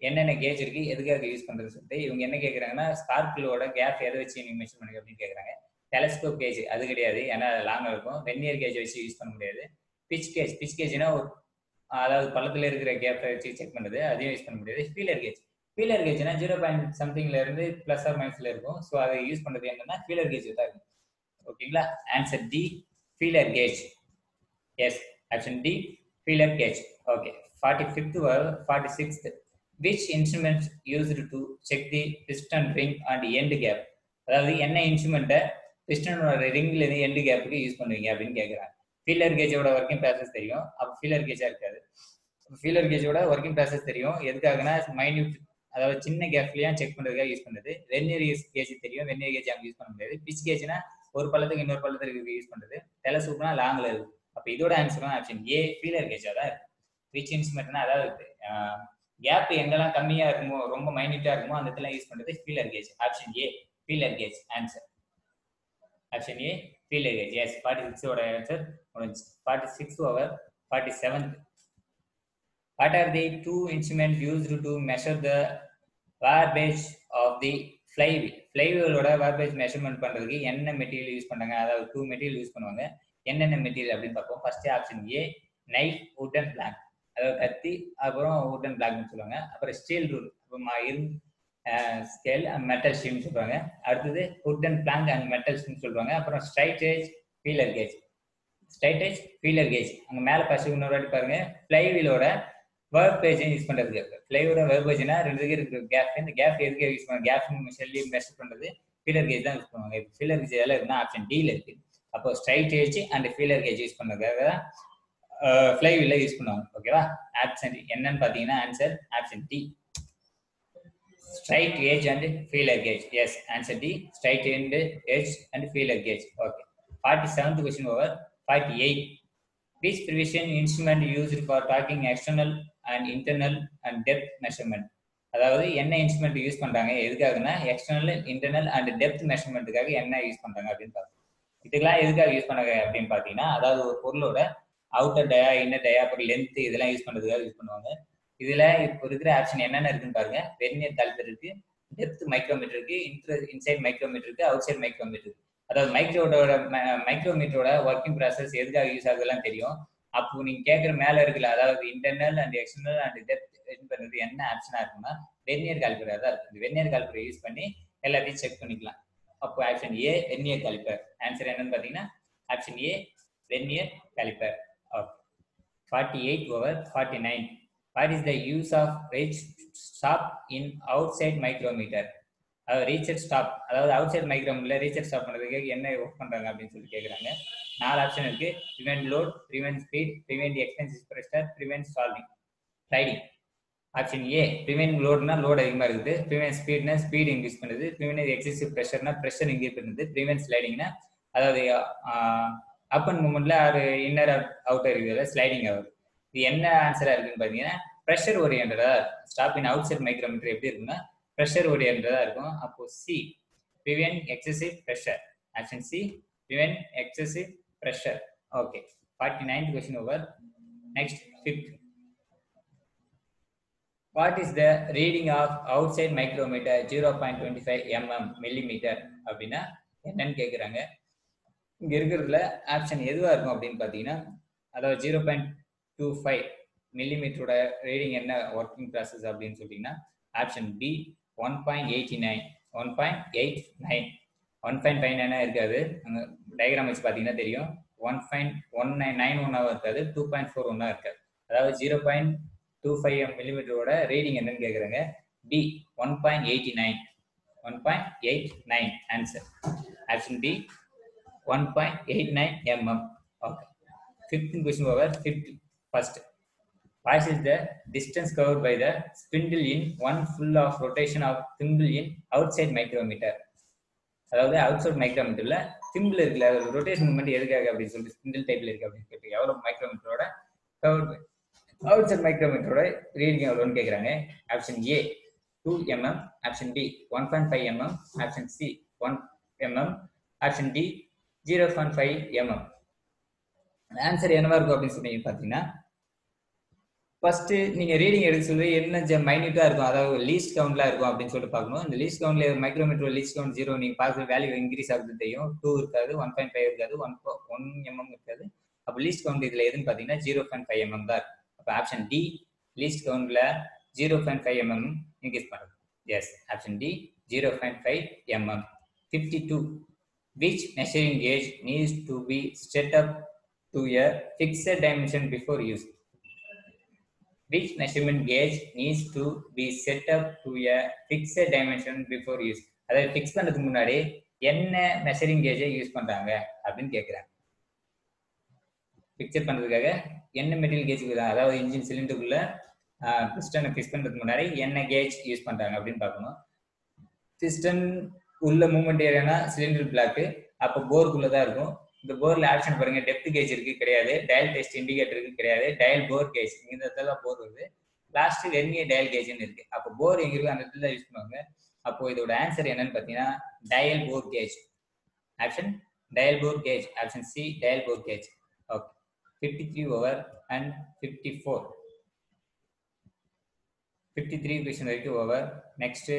என்னென்ன கேஜ் இருக்கு, எதுக்காக யூஸ் பண்றதுன்னு சொல்லிட்டு. இவங்க என்ன கேட்குறாங்கன்னா ஸ்பார்க் பிளக்கோட கேப் எதை வச்சு நீங்க மெஷர் பண்ணுங்க அப்படின்னு கேட்குறாங்க. டெலஸ்கோப் கேஜ் அது கிடையாது, ஏன்னா லாங்கா இருக்கும். வெர்னியர் கேஜ் வச்சு யூஸ் பண்ண முடியாது. Pitch gauge. பிச் கேஜ்னா ஒரு, அதாவது பள்ளத்துல இருக்கிற கேப்பை வச்சு செக் பண்ணுறது, அதையும் யூஸ் பண்ண முடியாது. Feeler gauge. ஃபீலர் கேஜ்னா 0.somethingல இருந்து பிளஸ் ஆர் மைனஸ்ல இருக்கும். ஸோ அதை யூஸ் பண்ணுறது என்னன்னா ஃபீலர் கேஜ் தான் இருக்கும். ஓகேங்களா? Answer D feeler gauge. Yes, option D feeler gauge. Okay. 45th or 46th, which instrument used to check the piston ring and end gap? அதாவது என்ன இன்ஸ்ட்ருமெண்ட்டை பிஸ்டனோட ரிங்ல இருந்து எண்டு கேப்புக்கு யூஸ் பண்ணுவீங்க அப்படின்னு கேட்குறாங்க. ஃபீலர் கேஜோட ஒர்க்கிங் ப்ராசஸ் தெரியும், அப்போ ஃபீலர் கேஜா இருக்காது. ஃபீலர் கேஜோட ஒர்க்கிங் ப்ராசஸ் தெரியும், எதுக்காகனா மைன்யூட், அதாவது சின்ன கேப்லயா செக் பண்றதுக்காக யூஸ் பண்ணுறது. வெர்னியர் கேஜ் தெரியும், வெர்னியர் கேஜ் அங்கே யூஸ் பண்ண முடியாது. பிச் கேஜ்னா ஒரு பள்ளத்துக்கு இன்னொரு பள்ளத்துக்கு யூஸ் பண்றது. டெலஸ்கோப்னா லாங்ல இருக்கும். அப்போ இதோட ஆன்சர் ஆப்ஷன் ஏ ஃபீலர் கேஜா தான் இருக்கும். விச் இன்ஸ்ட்ருமெண்ட்னா, அதாவது கேப் எங்கெல்லாம் கம்மியா இருக்குமோ, ரொம்ப மைன்யூட்டா இருக்குமோ அந்த இடத்துல யூஸ் பண்றது feeler gauge. Option A feeler gauge answer. Option A feeler gauge. Yes, 46 ஓட ஆன்சர் முடிஞ்சு. 46 over 47th. What are the two instruments used to measure the warpage of the flywheel? ஃப்ளைவீலோட வார்பேஜ் மெஷர்மெண்ட் பண்றதுக்கு என்ன மெட்டீரியல் யூஸ் பண்ணாங்க? அதாவது 2 மெட்டீரியல் யூஸ் பண்ணுவாங்க. என்னென்ன மெட்டீரியல் அப்படின்னு பார்ப்போம். First option A knife, wooden plank. அதாவது கத்தி, அப்புறம் வுடன் பிளாங்க்னு சொல்லுவாங்க. அப்புறம் steel rule, scale and metal ஸ்டீல்னு சொல்லுவாங்க. அடுத்தது வுடன் பிளாங்க் அண்ட் மெட்டல் ஸ்டீல்னு சொல்லுவாங்க. அப்புறம் straight edge, feeler gauge. Straight edge, feeler gauge. அங்கே மேலே ஃபர்ஸ்ட் இன்னொரு வாட்டி பாருங்க. ஃப்ளைவீலோட வெர்ப் பேஜ் யூஸ் பண்றதுக்கு. ஃப்ளைவோட வெர்ப் பேஜ்னா ரெண்டுக்கு இருக்கிற கேப். இந்த கேப் எதுக்கு யூஸ் பண்ணுவாங்க? கேப் சொல்லி மெஷர் பண்றது ஃபீலர் கேஜ் தான் யூஸ் பண்ணுவாங்க. ஃபீலர் கேஜ் எல்லாம் இருக்குன்னா ஆப்ஷன் டில இருக்கு. அப்போ straight edge and feeler gauge use பண்றதுக்காக ஃப்ளைவீல யூஸ் பண்ணுவாங்க. ஓகேவா? ஆப்ஷன் என்னன்னு பாத்தீங்கன்னா answer option D straight edge and feeler gauge. Yes, answer D straight edge and feeler gauge. Okay. 47th question over. 48, which precision instrument used for tracking external and internal and depth measurement? அதாவது என்ன இன்ஸ்ட்ருமெண்ட் யூஸ் பண்றாங்க, எதுக்காகனா எக்ஸ்டர்னல், இன்டர்னல் அண்ட் டெப்த் மெஷர்மெண்ட்டுக்காக என்ன யூஸ் பண்றாங்க அப்படின்னு பார்க்கணும். இதுக்கெல்லாம் எதுக்காக யூஸ் பண்ணாங்க அப்படின்னு பாத்தீங்கன்னா, அதாவது ஒரு பொருளோட அவுட்டர் டயா, இன்னர் டயா, அப்புறம் லென்த், இதெல்லாம் யூஸ் பண்றதுக்காக யூஸ் பண்ணுவாங்க. இதுல இப்போ இருக்கிற ஆப்ஷன் என்னென்ன இருக்குன்னு பாருங்க. வெர்னியர் காலிபர் இருக்கு, டெப்த் மைக்ரோமீட்டர் இருக்கு, இன்சைட் மைக்ரோமீட்டர் இருக்கு, அவுட் சைட் மைக்ரோமீட்டர் இருக்கு. அதாவது மைக்ரோமீட்டரோட ஒர்க்கிங் ப்ராசஸ் எதுக்காக யூஸ் ஆகுதுலாம் தெரியும். அப்போ நீங்க கேட்குற மேல இருக்குல்ல, அதாவது internal and external and depth பண்றது என்ன ஆப்ஷனா இருக்குன்னா வெர்னியர் காலிபரா தான் இருக்கும். வெர்னியர் காலிபரை யூஸ் பண்ணி எல்லாத்தையும் செக் பண்ணிக்கலாம். அப்போ option A vernier caliper. Answer என்னன்னு பாத்தீங்கன்னா option A vernier caliper. 48 over 49. What is the use of reach stop in outside micrometer? அதாவது ரீச்சர் ஸ்டாப், அதாவது அவுட் சைட் மைக்ரோமீட்டர்ல ரீச்சர் ஸ்டாப் பண்றதுக்கு என்ன ஒர்க் பண்றாங்க அப்படின்னு சொல்லி கேட்குறாங்க. 4 ஆப்ஷன் இருக்கு. Prevent load, prevent speed, prevent expensive pressure, prevent sliding. Option A prevent லோட்னா லோட் அதிகமாக இருக்குது, ப்ரிவென்ட் ஸ்பீட்னா ஸ்பீட் இன்க்ரீஸ் பண்ணுது, ப்ரிவென்ட் எக்ஸசிவ் ப்ரெஷர்னா ப்ரெஷர் இன்க்ரீஸ் பண்ணுது, ப்ரிவென்ட் ஸ்லைடிங்னா அதாவது அப் அண்ட் மூமெண்ட்ல ஒரு இன்னர் அவுட்டர் இருக்கிறத ஸ்லைடிங் ஆகுது. இது என்ன ஆன்சரா இருக்குன்னு பாத்தீங்கன்னா ப்ரெஷர் ஓரியன்டா இருக்கும். Stop in outside micrometer எப்படி இருக்குன்னா ப்ரெஷர் ஓரியன்டா இருக்கும். அப்போ C prevent excessive pressure. Option C prevent excessive pressure. Okay. 49th question over. Next, 5th. What is the reading of outside micrometer 0.25 millimeter அப்படின்னா என்னன்னு கேட்குறாங்க. இங்க இருக்கிறதுல ஆப்ஷன் எதுவா இருக்கும் அப்படின்னு பார்த்தீங்கன்னா, அதாவது 0.25 மில்லிமீட்டரோட ரீடிங் என்ன ஒர்க்கிங் ப்ராசஸ் அப்படின்னு சொல்லிட்டீங்கன்னா, ஆப்ஷன் பி 1.89 1.59 இருக்காது. அங்கே டயக்ராம் வச்சு பார்த்தீங்கன்னா தெரியும். 1.1991 இருக்காது, 2.41 இருக்காது. அதாவது 0.25 மில்லிமீட்டரோட ரீடிங் என்னன்னு கேட்குறாங்க. D 1.89 answer. Option B 1.89 mm. Okay. 15th question over. First, what is the distance covered by the spindle in one full of rotation of thimble in outside micrometer? அதாவது அவுட் சைட் மைக்ரோமீட்டர்ல திம்பிள் இருக்குல்ல, ரொட்டேஷன் மூமெண்ட் எதுக்காக அப்படின்னு சொல்லிட்டு ஸ்பிண்டில் டைப்ல இருக்கு அப்படின்னு கேட்டு எவ்வளவு மைக்ரோமீட்டரோட கவர்ட் அவுட் சைட் மைக்ரோமீட்டரோட ரீடிங் எவ்வளோன்னு கேட்குறாங்க. Option A 2 mm, option B 1.5 mm, option C 1 mm, option D 0.5 mm. Answer என்னவா இருக்கும் அப்படின்னு சொல்லி பார்த்தீங்கன்னா, ஃபர்ஸ்ட் நீங்க ரீடிங் எடுக்க சொல்லி என்ன மைன்யூட்டா இருக்கும், அதாவது லீஸ்ட் கவுண்ட்ல இருக்கும் அப்படின்னு சொல்லிட்டு பார்க்கணும். இந்த லீஸ்ட் கவுண்ட்ல மைக்ரோமீட்டர் லீஸ்ட் கவுண்ட் 0 நீங்க பார்க்குற வேல்யூ இன்க்ரீஸ் ஆகுது தெரியும். 2 இருக்காது, 1.5 இருக்காது, 1 mm இருக்காது. அப்போ லீஸ்ட் கவுண்ட் இதுல எதுன்னு பார்த்தீங்கன்னா 0.5 mm தான் இருக்கும். அப்போ ஆப்ஷன் டி லீஸ்ட் கவுண்ட்ல 0.5 mm இன்க்ரீஸ் பண்ணுறது. Yes, option D 0.5 mm. 52. Which measuring gauge needs to be set up to a fixed dimension before use? Which measurement gauge needs to be set up to a fixed dimension before use? அதாவது ஃபிக்ஸ் பண்ணுறதுக்கு முன்னாடி என்ன மெஷரிங் கேஜை யூஸ் பண்ணுறாங்க அப்படின்னு கேட்குறாங்க. பிக்சர் பண்ணுறதுக்காக என்ன மெட்டீரியல் கேஜ், அதாவது இன்ஜின் சிலிண்டருக்குள்ள பிஸ்டனை ஃபிக்ஸ் பண்ணுறதுக்கு முன்னாடி என்ன கேஜ் யூஸ் பண்ணுறாங்க அப்படின்னு பார்க்கணும். பிஸ்டன் உள்ள மூவ்மெண்ட் ஏரியானா சிலிண்டர் பிளாக்கு, அப்போ போருக்குள்ள தான் இருக்கும். இந்த போர்ல ஆப்ஷன் பாருங்க, டெப்த் கேஜ் இருக்கு கிடையாது, டயல் டெஸ்ட் இண்டிகேட்டர் இருக்கு கிடையாது, டயல் போர் கேஜ் இந்த இடத்துல போர் வருது, லாஸ்ட் வெர்னியர் டயல் கேஜ்னு இருக்கு. அப்போ போர் எங்க இருக்கு அந்த இடத்துல யூஸ் பண்ணுவாங்க. அப்போ இதோட ஆன்சர் என்னன்னு பார்த்தீங்கன்னா dial bore gauge. Option dial bore gauge, option C dial bore gauge. Okay, 53 over and 54. 53 question வரைக்கும் ஓவர். நெக்ஸ்ட்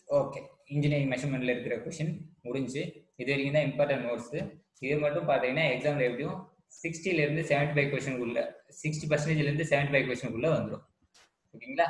ஓகே, இன்ஜினியரிங் மெஷர்மெண்ட்ல இருக்கிற கொஸ்டின் முடிஞ்சு. இது வரைக்கும் தான் இம்பார்ட்டன்ட் நோட்ஸ். இது மட்டும் பார்த்தீங்கன்னா எக்ஸாம்ல எப்படியும் 60ல இருந்து 75 கொஸ்டினுக்குள்ள 60% 75 கொஸ்டினுக்குள்ள வந்துடும். ஓகேங்களா?